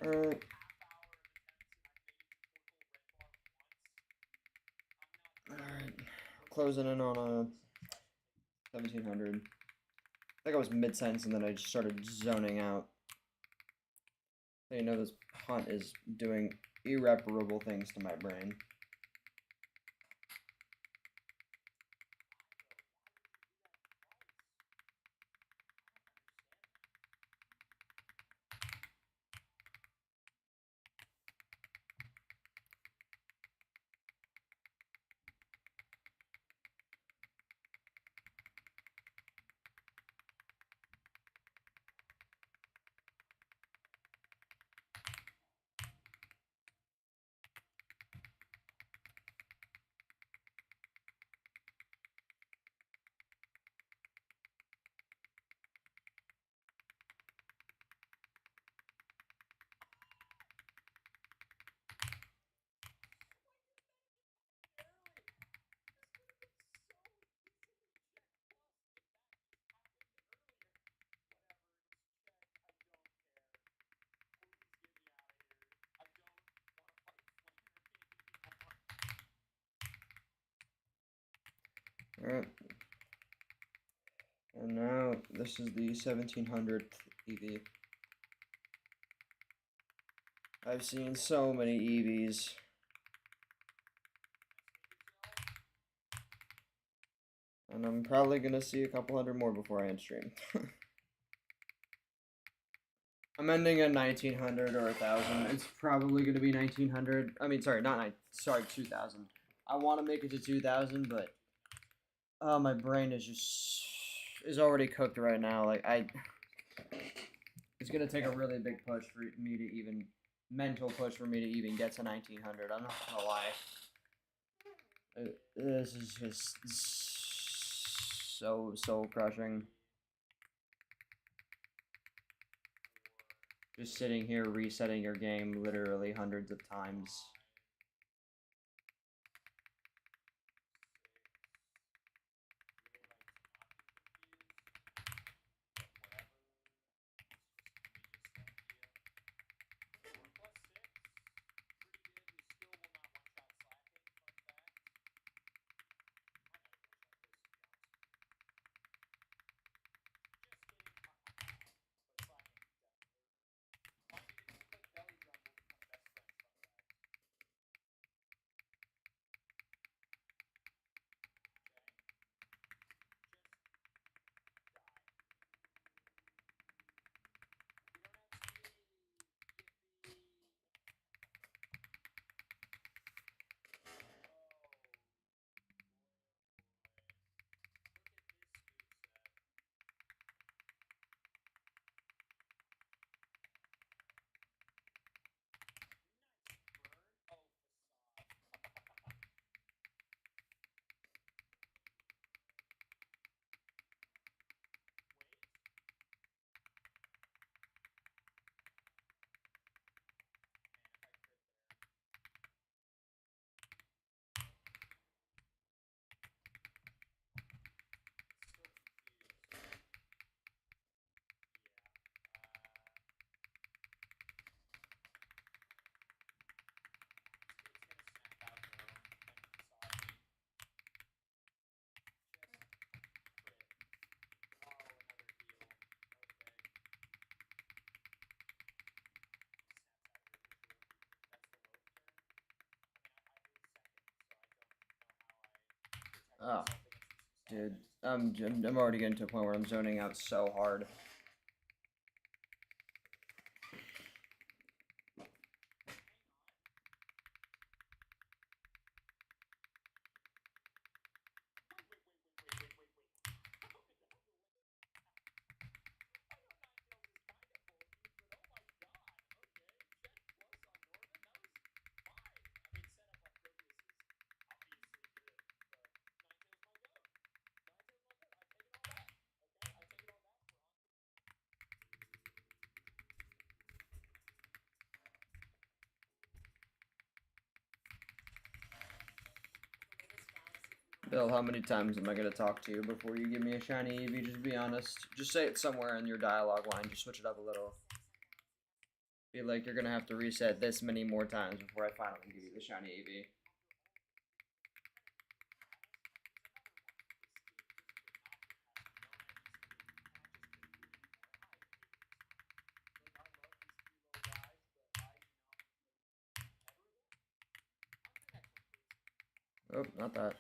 Alright. Alright. Closing in on a 1700. I think I was mid-sentence and then I just started zoning out. So you know this hunt is doing irreparable things to my brain. Alright. And now this is the 1700th EV. I've seen so many EVs. And I'm probably gonna see a couple hundred more before I end stream. I'm ending at 1900 or 1000. It's probably gonna be 1900. I mean, sorry, not 9. Sorry, 2000. I want to make it to 2000, but my brain is already cooked right now. Like it's gonna take a really big push for me to even mental push for me to even get to 1900. I'm not gonna lie. This is just so soul crushing. Just sitting here resetting your game literally hundreds of times. Oh, dude, I'm already getting to a point where I'm zoning out so hard. Bill, how many times am I gonna talk to you before you give me a shiny EV? Just be honest. Just say it somewhere in your dialogue line. Just switch it up a little. Be like you're gonna have to reset this many more times before I finally give you the shiny EV. Oh, not that.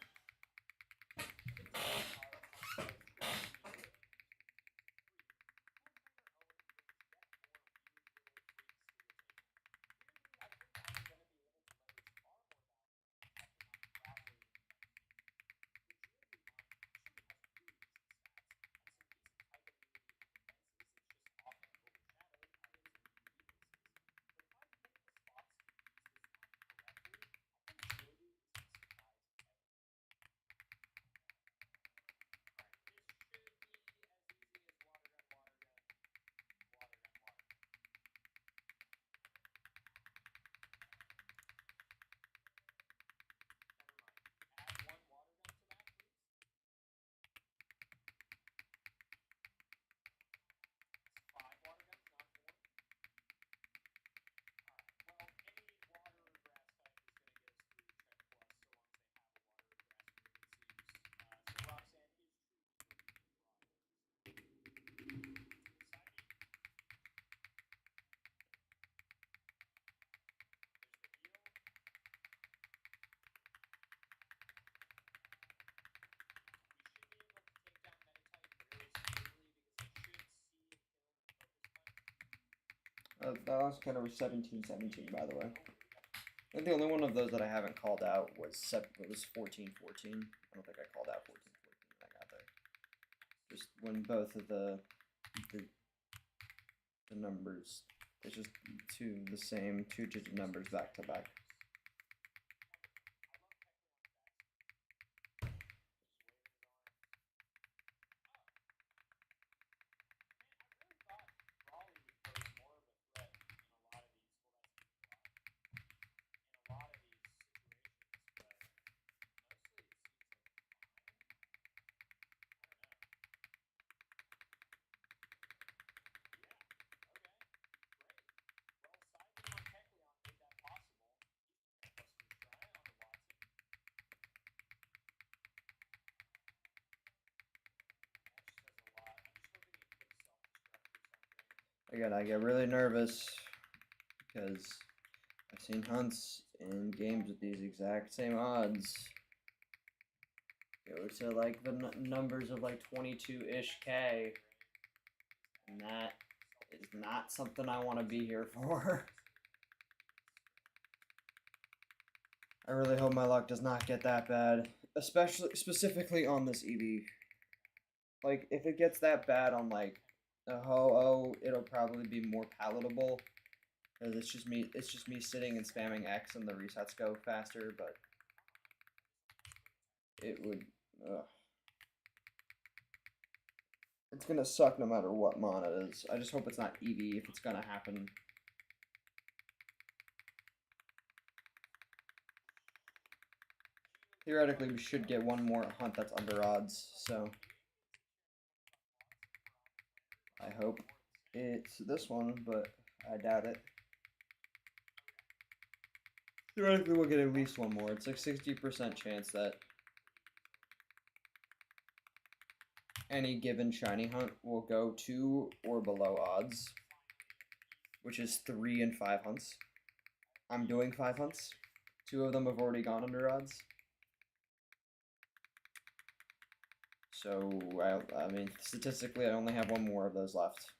That last kind of was 17-17, by the way. I think the only one of those that I haven't called out was 14-14. I don't think I called out 14-14 when I got there. Just when both of the numbers, it's just the same two-digit numbers back to back. Again, I get really nervous because I've seen hunts in games with these exact same odds go to like the numbers of like 22-ish K, and that is not something I want to be here for. I really hope my luck does not get that bad, specifically on this EV. Like, if it gets that bad on like a Ho-Oh, it'll probably be more palatable, because it's just me sitting and spamming X and the resets go faster, but it would, it's gonna suck no matter what mon it is. I just hope it's not EV if it's gonna happen. Theoretically, we should get one more hunt that's under odds, so I hope it's this one, but I doubt it. Theoretically, we'll get at least one more. It's like 60% chance that any given shiny hunt will go 2 or below odds, which is 3 and 5 hunts. I'm doing 5 hunts. 2 of them have already gone under odds. So, I mean, statistically, I only have one more of those left.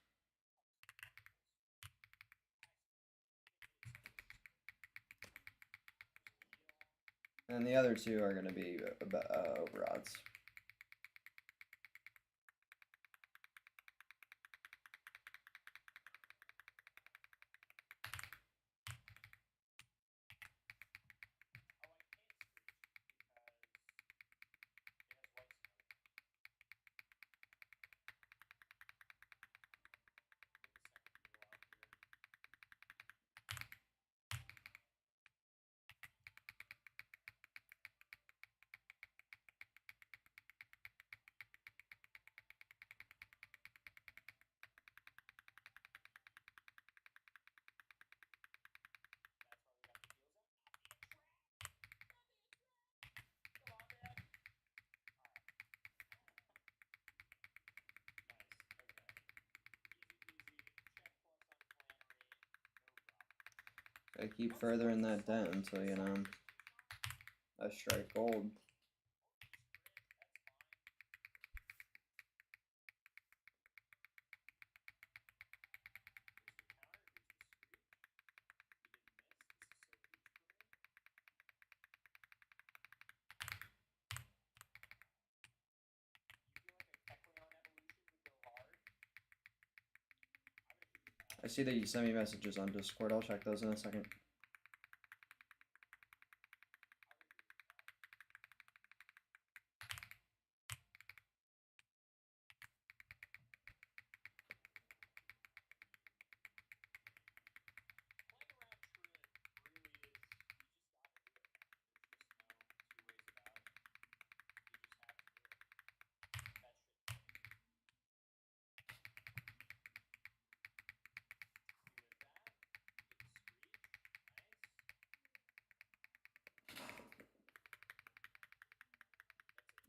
And the other 2 are going to be over odds. I keep furthering that down until, you know, I strike gold. I see that you send me messages on Discord. I'll check those in a second.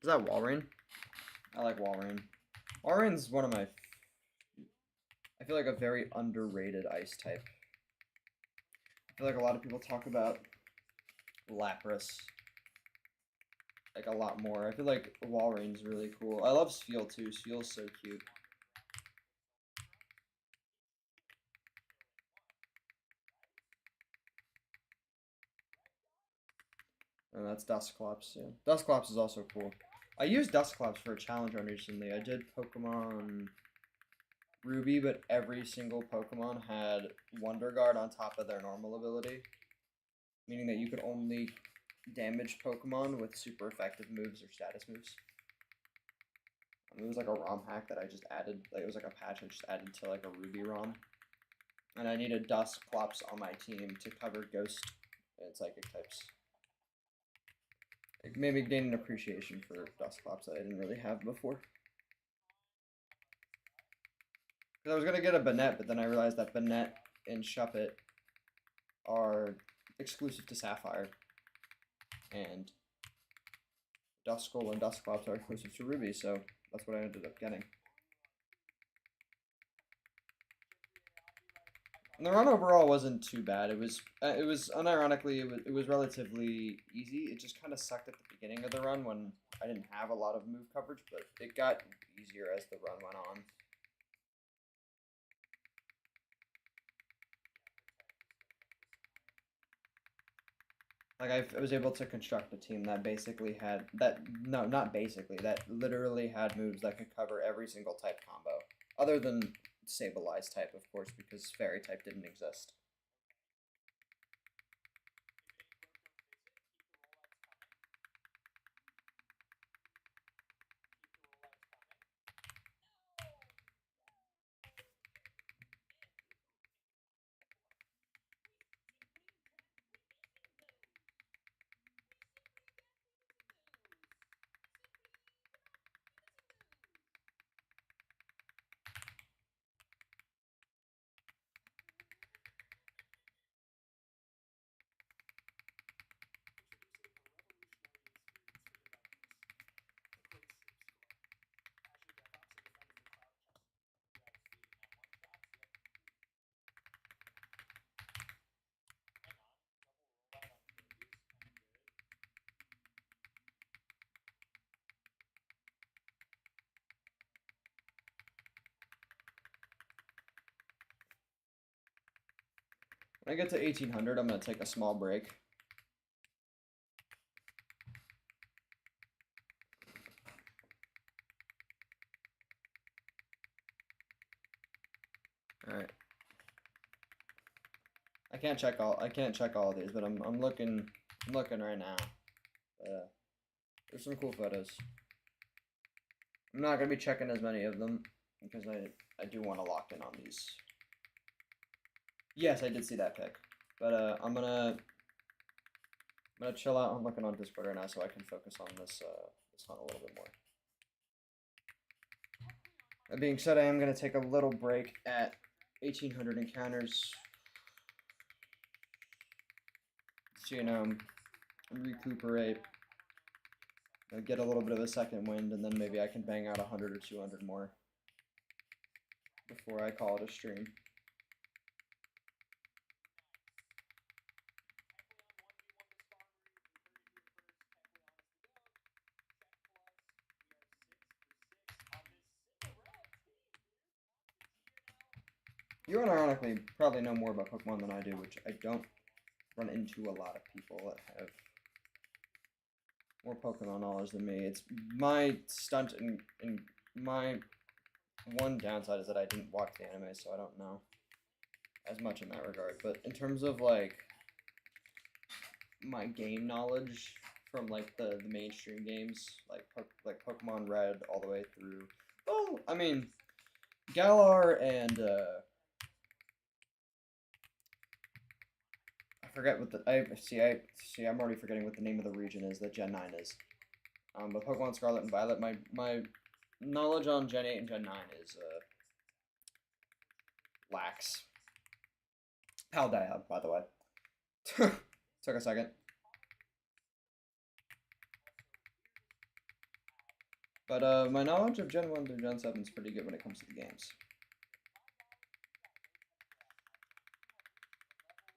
Is that Walrein? I like Walrein. Walrein's one of my, I feel like a very underrated ice type. I feel like a lot of people talk about Lapras like a lot more. I feel like Walrein's really cool. I love Spheal too. Spheal's so cute. And that's Dusclops, yeah. Dusclops is also cool. I used Dusclops for a challenge run recently. I did Pokemon Ruby, but every single Pokemon had Wonder Guard on top of their normal ability. Meaning that you could only damage Pokemon with super effective moves or status moves. It was like a ROM hack that I just added. Like, it was like a patch I just added to like a Ruby ROM. And I needed Dusclops on my team to cover Ghost and Psychic types. It made me gain an appreciation for Dusclops that I didn't really have before. Because I was going to get a Banette, but then I realized that Banette and Shuppet are exclusive to Sapphire. And Duskull and Dusclops are exclusive to Ruby, so that's what I ended up getting. And the run overall wasn't too bad. It was unironically, it was relatively easy. It just kind of sucked at the beginning of the run when I didn't have a lot of move coverage, but it got easier as the run went on. Like I was able to construct a team that basically had that literally had moves that could cover every single type combo, other than Sableye type, of course, because Fairy type didn't exist. When I get to 1800, I'm going to take a small break. All right. I can't check all of these, but I'm looking right now. There's some cool photos. I'm not gonna be checking as many of them because I do want to lock in on these. Yes, I did see that pic, but I'm gonna chill out. I'm looking on Discord right now so I can focus on this hunt a little bit more. That being said, I am gonna take a little break at 1800 encounters. So, you know, recuperate, get a little bit of a second wind, and then maybe I can bang out 100 or 200 more before I call it a stream. You unironically probably know more about Pokemon than I do, which I don't run into a lot of people that have more Pokemon knowledge than me. It's my stunt and my one downside is that I didn't watch the anime, so I don't know as much in that regard. But in terms of like my game knowledge from like the mainstream games, like Pokemon Red all the way through. Oh, I mean, Galar and I forget what the I'm already forgetting what the name of the region is that Gen 9 is. But Pokemon Scarlet and Violet, my knowledge on Gen 8 and Gen 9 is lax. Paldea, by the way. Took a second. But my knowledge of Gen 1 through Gen 7 is pretty good when it comes to the games.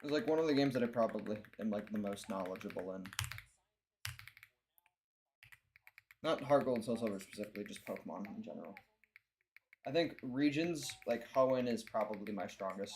It's like one of the games that I probably am like the most knowledgeable in. Not Heartgold and Soul Silver specifically, just Pokemon in general. I think regions, like Hoenn is probably my strongest.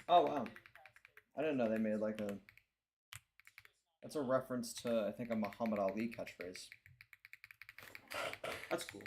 Oh wow. I didn't know they made like a. That's a reference to I think a Muhammad Ali catchphrase. That's cool.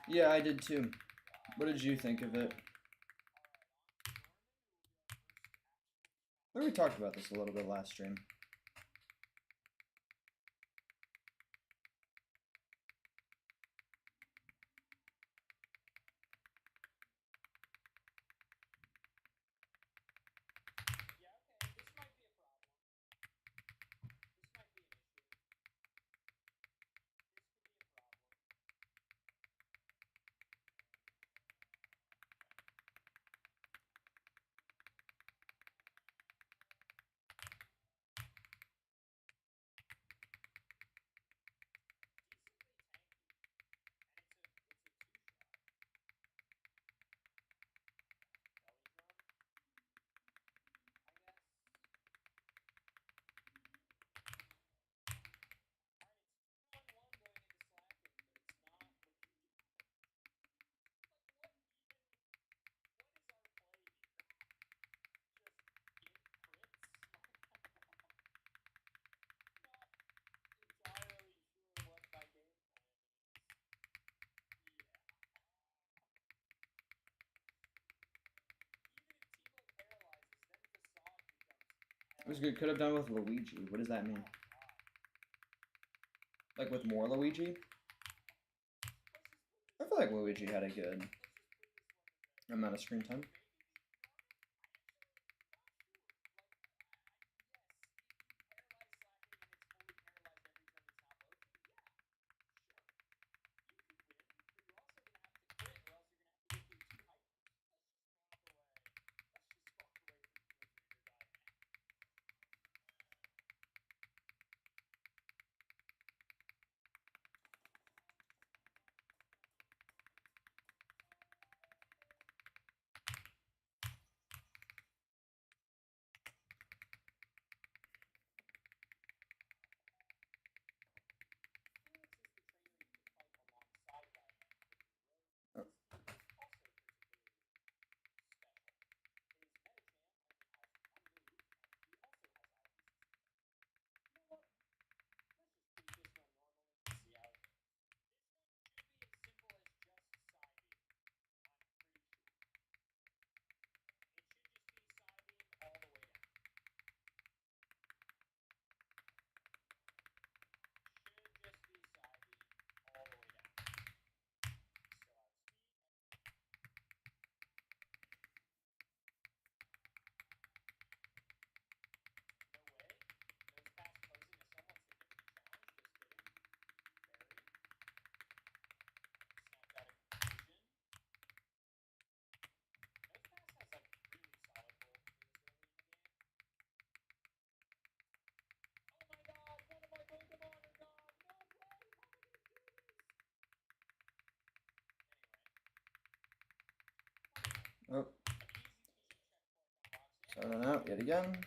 Yeah, I did too. What did you think of it? I think we talked about this a little bit last stream. It was good. Could have done with Luigi. What does that mean? Like with more Luigi? I feel like Luigi had a good amount of screen time. Oh. Starting out yet again.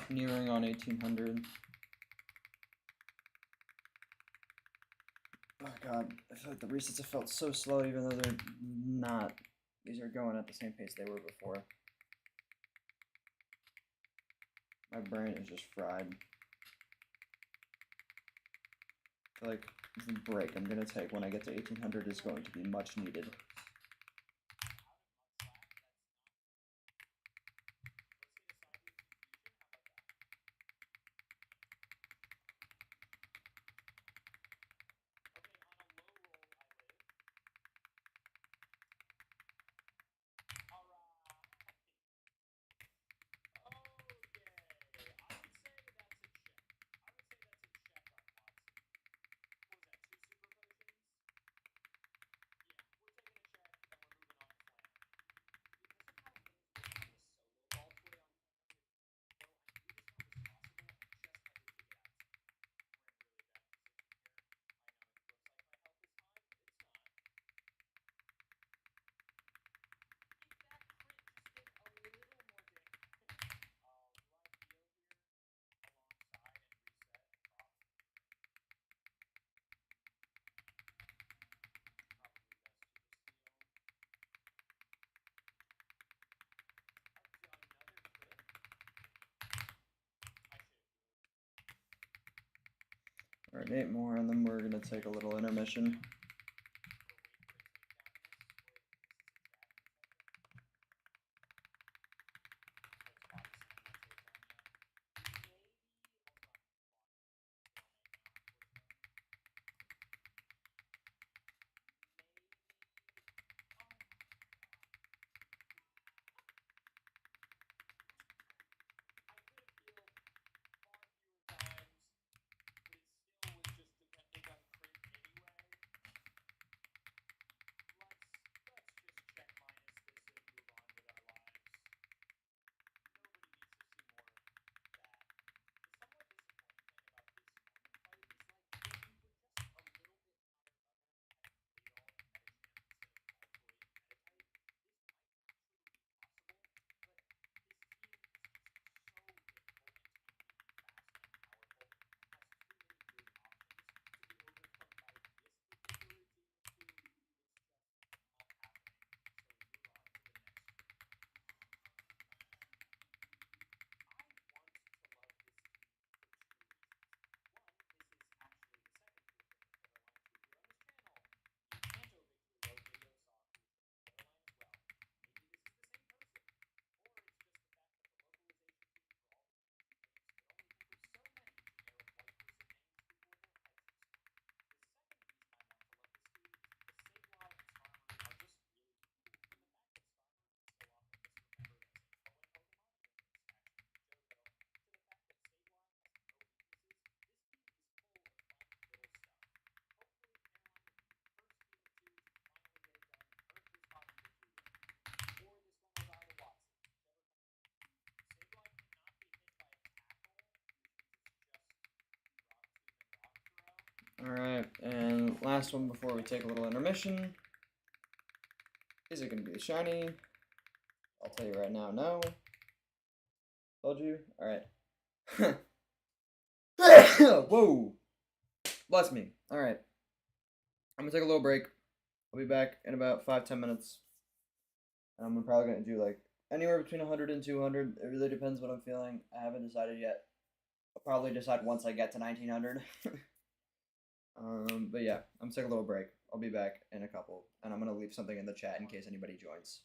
Nearing on 1800. Oh god, I feel like the resets have felt so slow even though they're not. These are going at the same pace they were before. My brain is just fried. I feel like the break I'm going to take when I get to 1800 is going to be much needed. Alright, 8 more and then we're going to take a little intermission. last one before we take a little intermission. Is it going to be a shiny? I'll tell you right now, no. Told you? Alright. Whoa! Bless me. Alright. I'm going to take a little break. I'll be back in about 5-10 minutes. And I'm probably going to do like anywhere between 100 and 200. It really depends what I'm feeling. I haven't decided yet. I'll probably decide once I get to 1900. But yeah, I'm taking a little break. I'll be back in a couple. And I'm going to leave something in the chat in case anybody joins.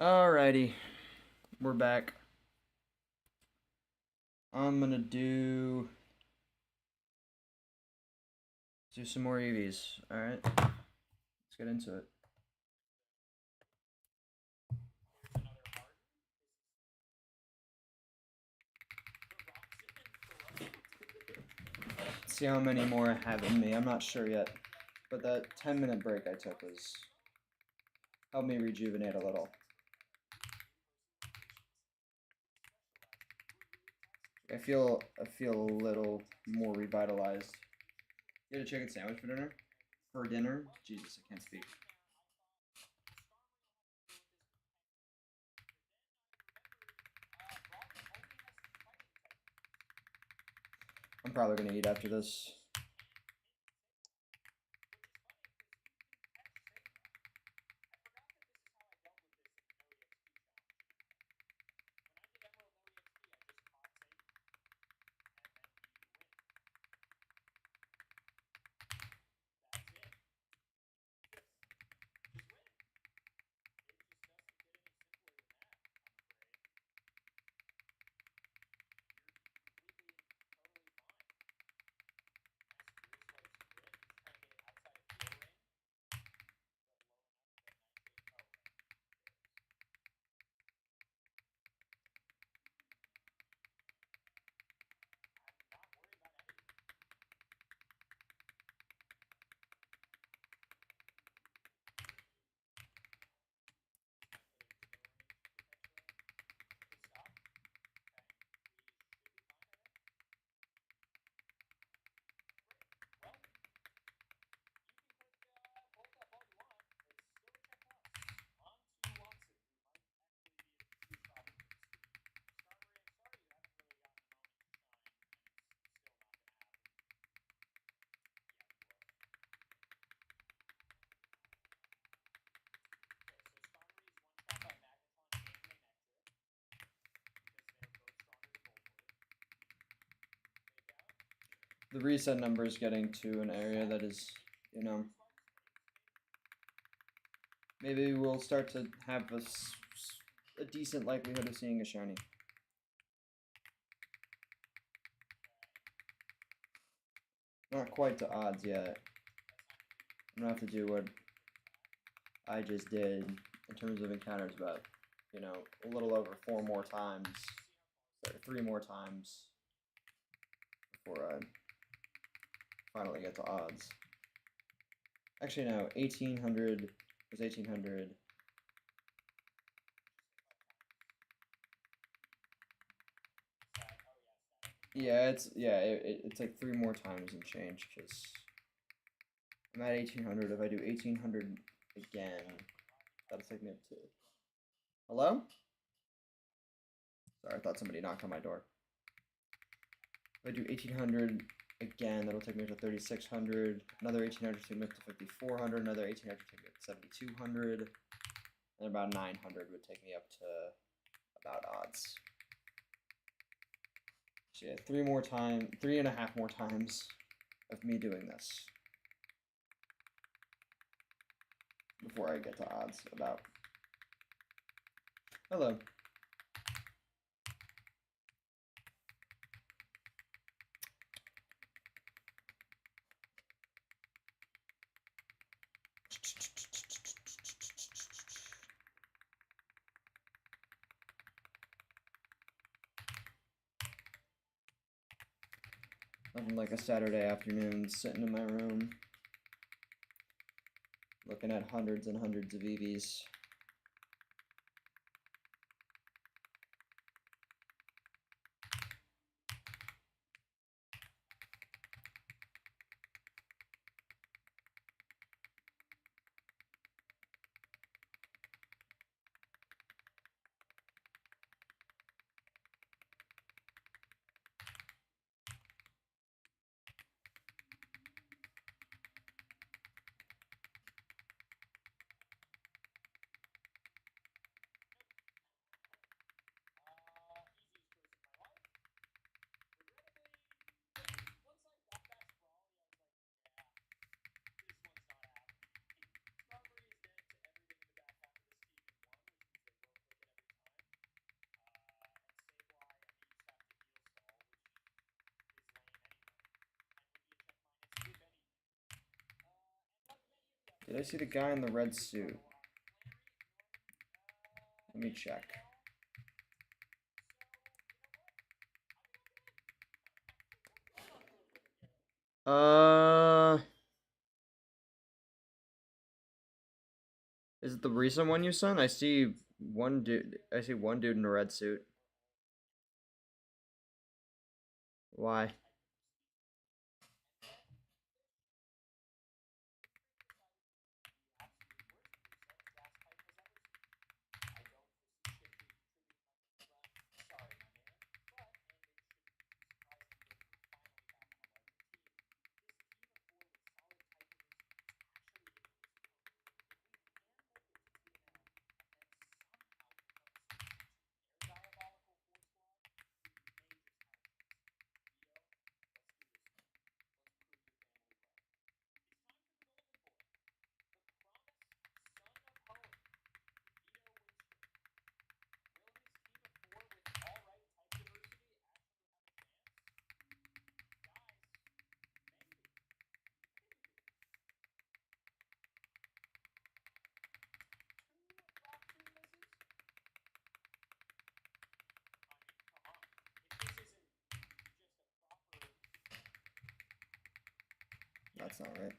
Alrighty, we're back. I'm gonna do some more EVs. All right, let's get into it. Let's see how many more I have in me. I'm not sure yet, but that 10-minute break I took was helped me rejuvenate a little. I feel a little more revitalized. You had a chicken sandwich for dinner? For dinner? Jesus, I can't speak. I'm probably gonna eat after this. The reset number is getting to an area that is, you know, maybe we'll start to have a decent likelihood of seeing a shiny. Not quite to odds yet. I'm gonna have to do what I just did in terms of encounters, but, you know, a little over 4 more times, or 3 more times before I finally get to odds. Actually, no, 1800 was 1800. Yeah, it's like 3 more times and change, because I'm at 1800. If I do 1800 again, that'll take me up to... Hello? Sorry, I thought somebody knocked on my door. If I do 1800 again, that'll take me up to 3600. Another 1800 take me up to 5400. Another 1800 take me up to 7200. And about 900 would take me up to about odds. So yeah, 3.5 more times of me doing this before I get to odds about. Hello. Nothing like a Saturday afternoon sitting in my room looking at hundreds and hundreds of EVs. Did I see the guy in the red suit? Let me check. Is it the recent one you sent? I see one dude. I see one dude in a red suit. Why? That's not right.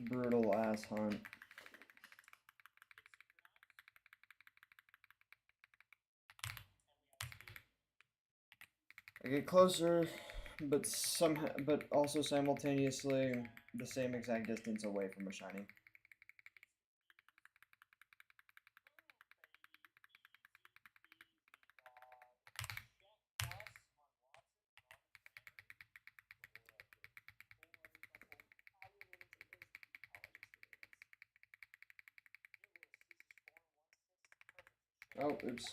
Brutal ass hunt. I get closer, but also simultaneously the same exact distance away from a shiny. Oh, oops.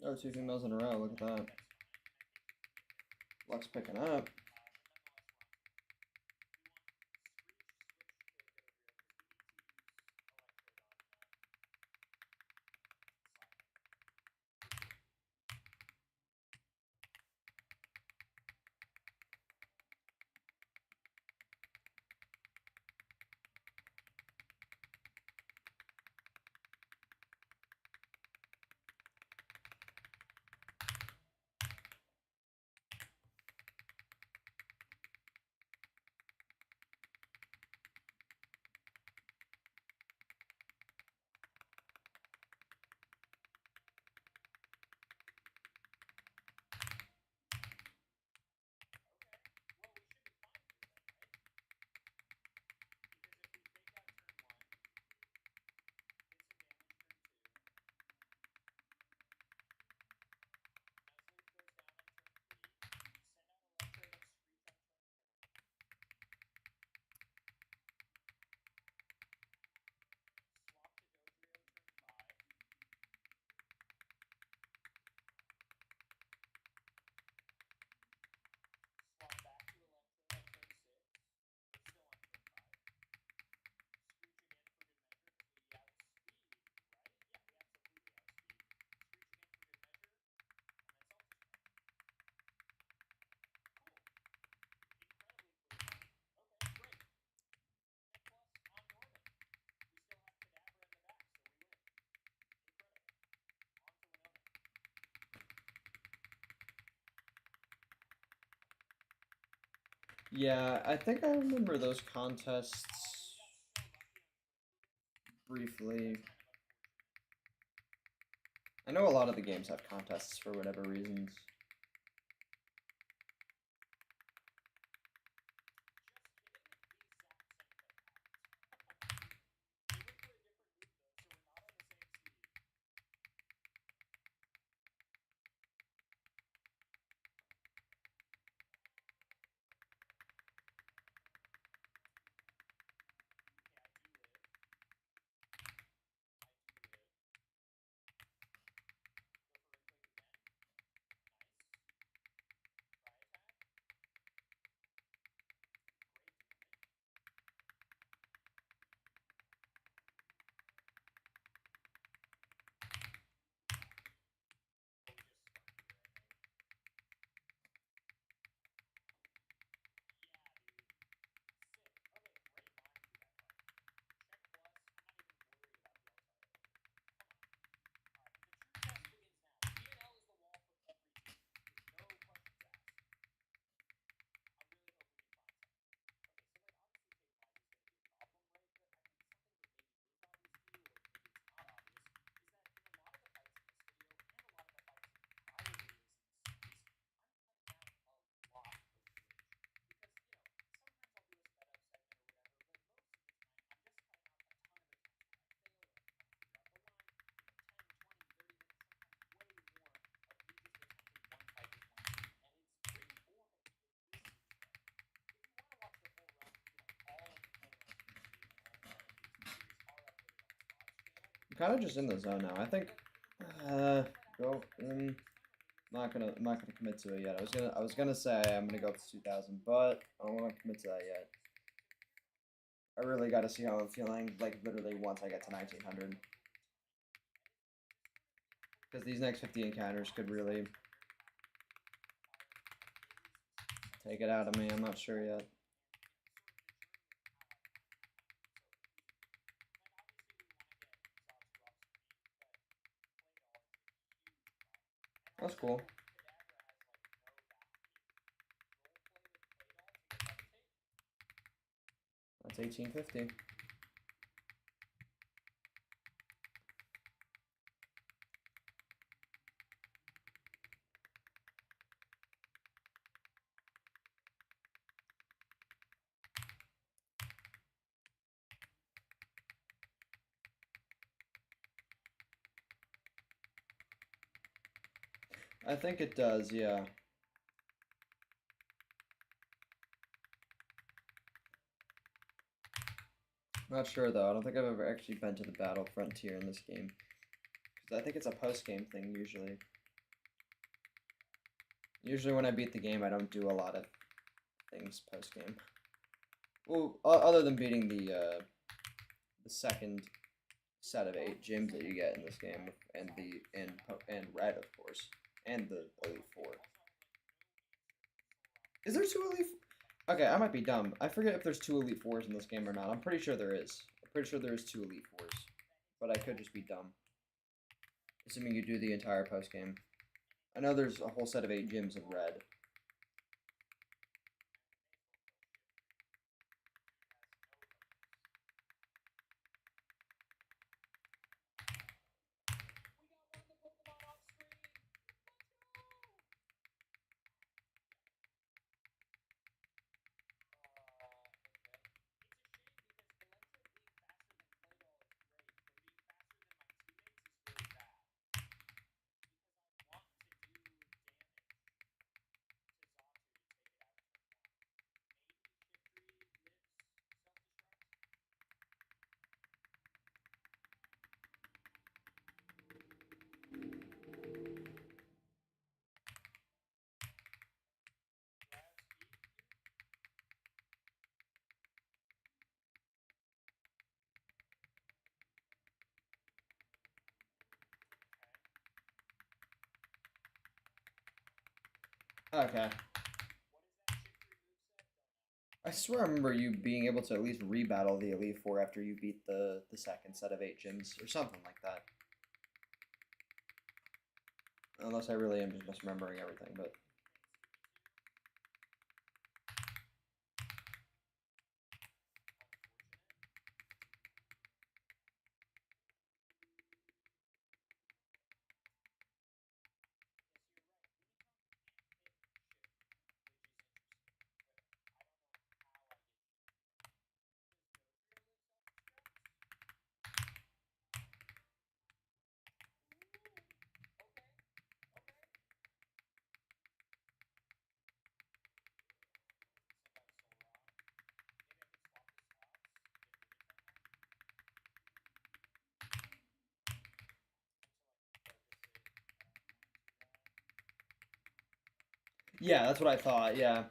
Oh, 2 females in a row. Look at that. Luck's picking up. Yeah, I think I remember those contests briefly. I know a lot of the games have contests for whatever reasons. Kind of just in the zone now. I think. Go. I'm not gonna commit to it yet. I was gonna say I'm gonna go up to 2,000, but I don't want to commit to that yet. I really got to see how I'm feeling. Like literally once I get to 1,900, because these next 50 encounters could really take it out of me. I'm not sure yet. That's cool. That's 1850. I think it does, yeah. Not sure though. I don't think I've ever actually been to the battle frontier in this game. Because I think it's a post-game thing usually. Usually when I beat the game, I don't do a lot of things post-game. Well, other than beating the second set of 8 gyms that you get in this game, and red, of course, and the Elite Four. Is there 2 Elite? Okay, I might be dumb. I forget if there's 2 Elite Fours in this game or not. I'm pretty sure there is. I'm pretty sure there is 2 Elite Fours, but I could just be dumb. Assuming you do the entire post game. I know there's a whole set of 8 gyms in red. Okay. I swear I remember you being able to at least rebattle the Elite Four after you beat the second set of 8 gyms, or something like that. Unless I really am just misremembering everything, but... Yeah, that's what I thought, yeah.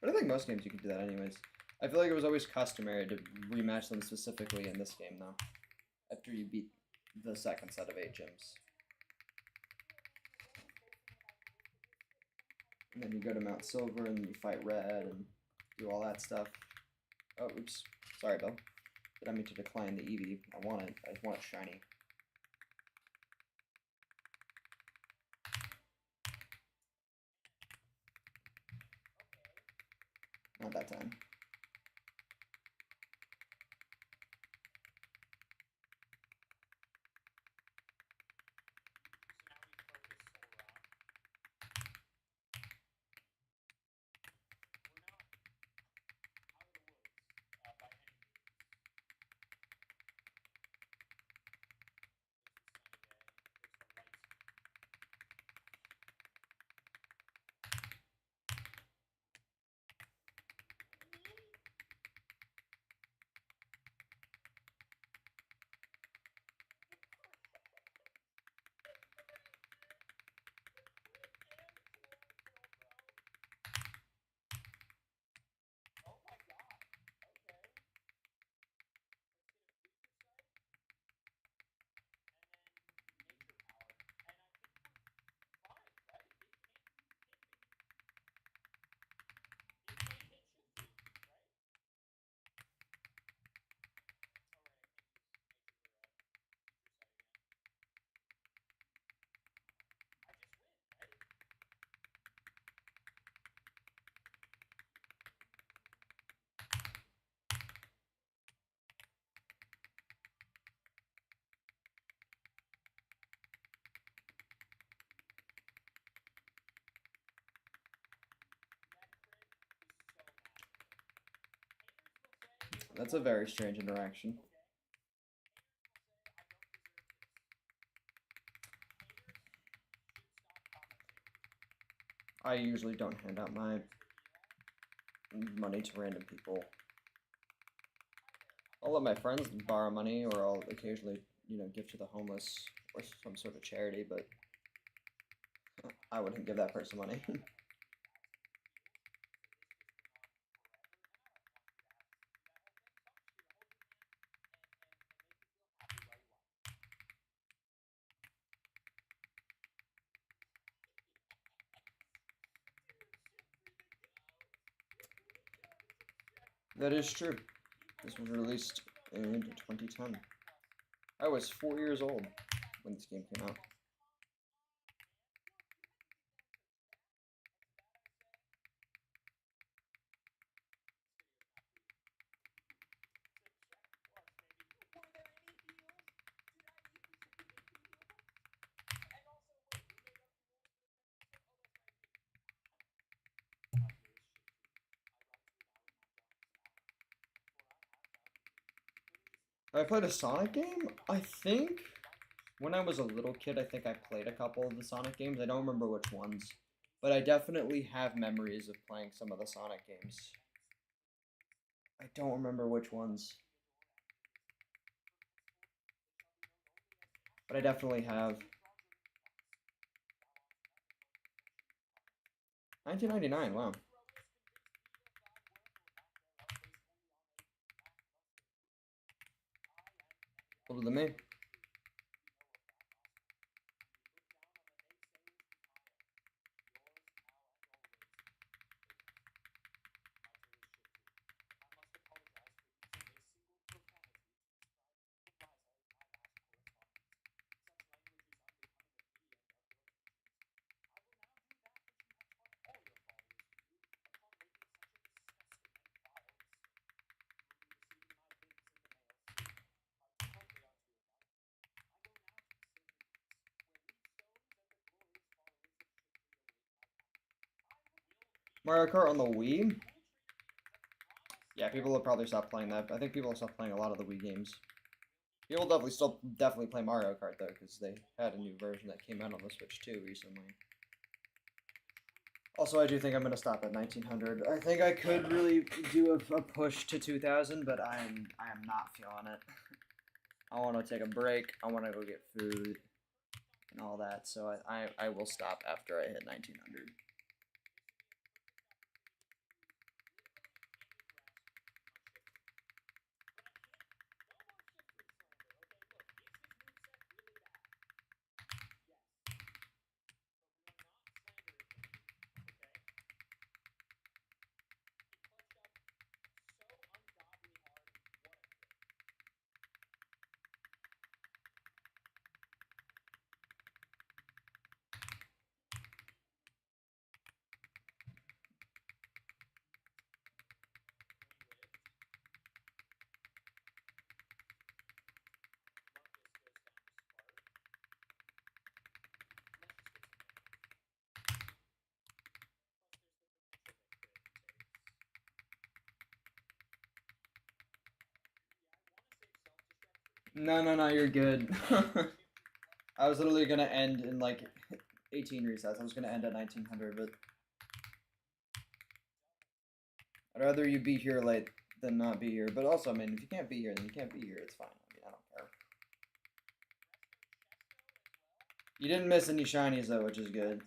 But I think most games you can do that anyways. I feel like it was always customary to rematch them specifically in this game, though. After you beat the second set of 8 gyms. And then you go to Mount Silver and you fight red and do all that stuff. Oh, oops. Sorry, Bill. Did I mean to decline the Eevee? I want it. I just want it shiny. Not that time. That's a very strange interaction. I usually don't hand out my money to random people. I'll let my friends borrow money, or I'll occasionally, you know, give to the homeless or some sort of charity, but I wouldn't give that person money. That is true. This was released in 2010. I was 4 years old when this game came out. Have I played a Sonic game? I think when I was a little kid, I think I played a couple of the Sonic games. I don't remember which ones, but I definitely have memories of playing some of the Sonic games. I don't remember which ones, but I definitely have. 1999, wow. Older than me. Mario Kart on the Wii? Yeah, people will probably stop playing that. I think people will stop playing a lot of the Wii games. People definitely play Mario Kart though, because they had a new version that came out on the Switch too recently. Also, I do think I'm gonna stop at 1900. I think I could really do a push to 2000, but I am not feeling it. I want to take a break. I want to go get food and all that. So I will stop after I hit 1900. No, you're good. I was literally gonna end in like 18 resets. I was gonna end at 1900, but I'd rather you be here late than not be here. But also, I mean, if you can't be here, then you can't be here. It's fine. I mean, I don't care. You didn't miss any shinies though, which is good.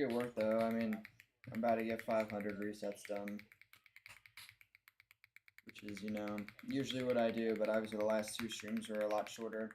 good work though. I mean, I'm about to get 500 resets done, which is, you know, usually what I do, but obviously the last 2 streams were a lot shorter.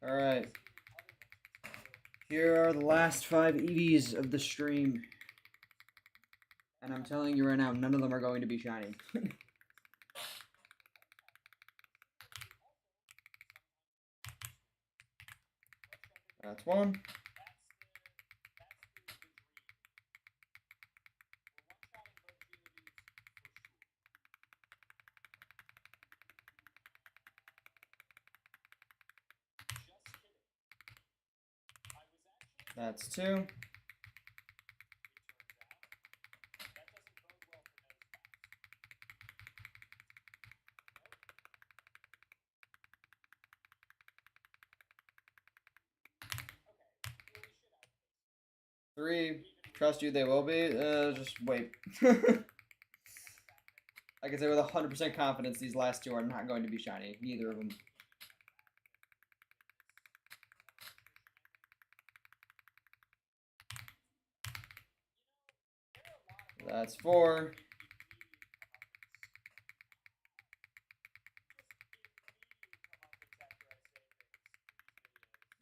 Alright. Here are the last 5 EVs of the stream. And I'm telling you right now, none of them are going to be shiny. That's one. That's 2. Three. Trust you, they will be. Just wait. I can say with 100% confidence these last 2 are not going to be shiny. Neither of them. That's 4.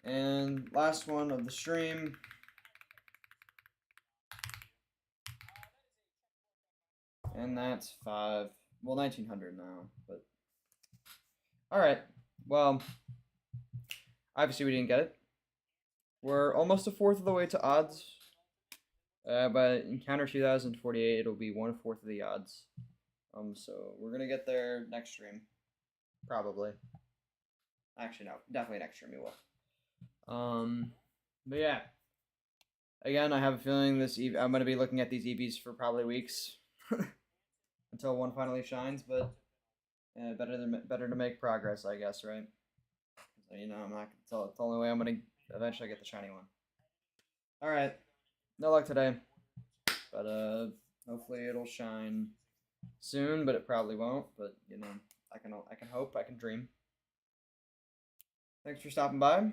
And last one of the stream. And that's 5. Well, 1900 now, but alright. Well, obviously we didn't get it. We're almost 1/4 of the way to odds. But Encounter 2048, it'll be 1/4 of the odds. So we're gonna get there next stream. Probably. Actually, no. Definitely next stream we will. But yeah. Again, I have a feeling I'm gonna be looking at these EVs for probably weeks. Until one finally shines, but better to make progress, I guess, right? So, you know, I'm not. It's the only way I'm gonna eventually get the shiny one. All right, no luck today, but hopefully it'll shine soon. But it probably won't. But you know, I can hope, I can dream. Thanks for stopping by.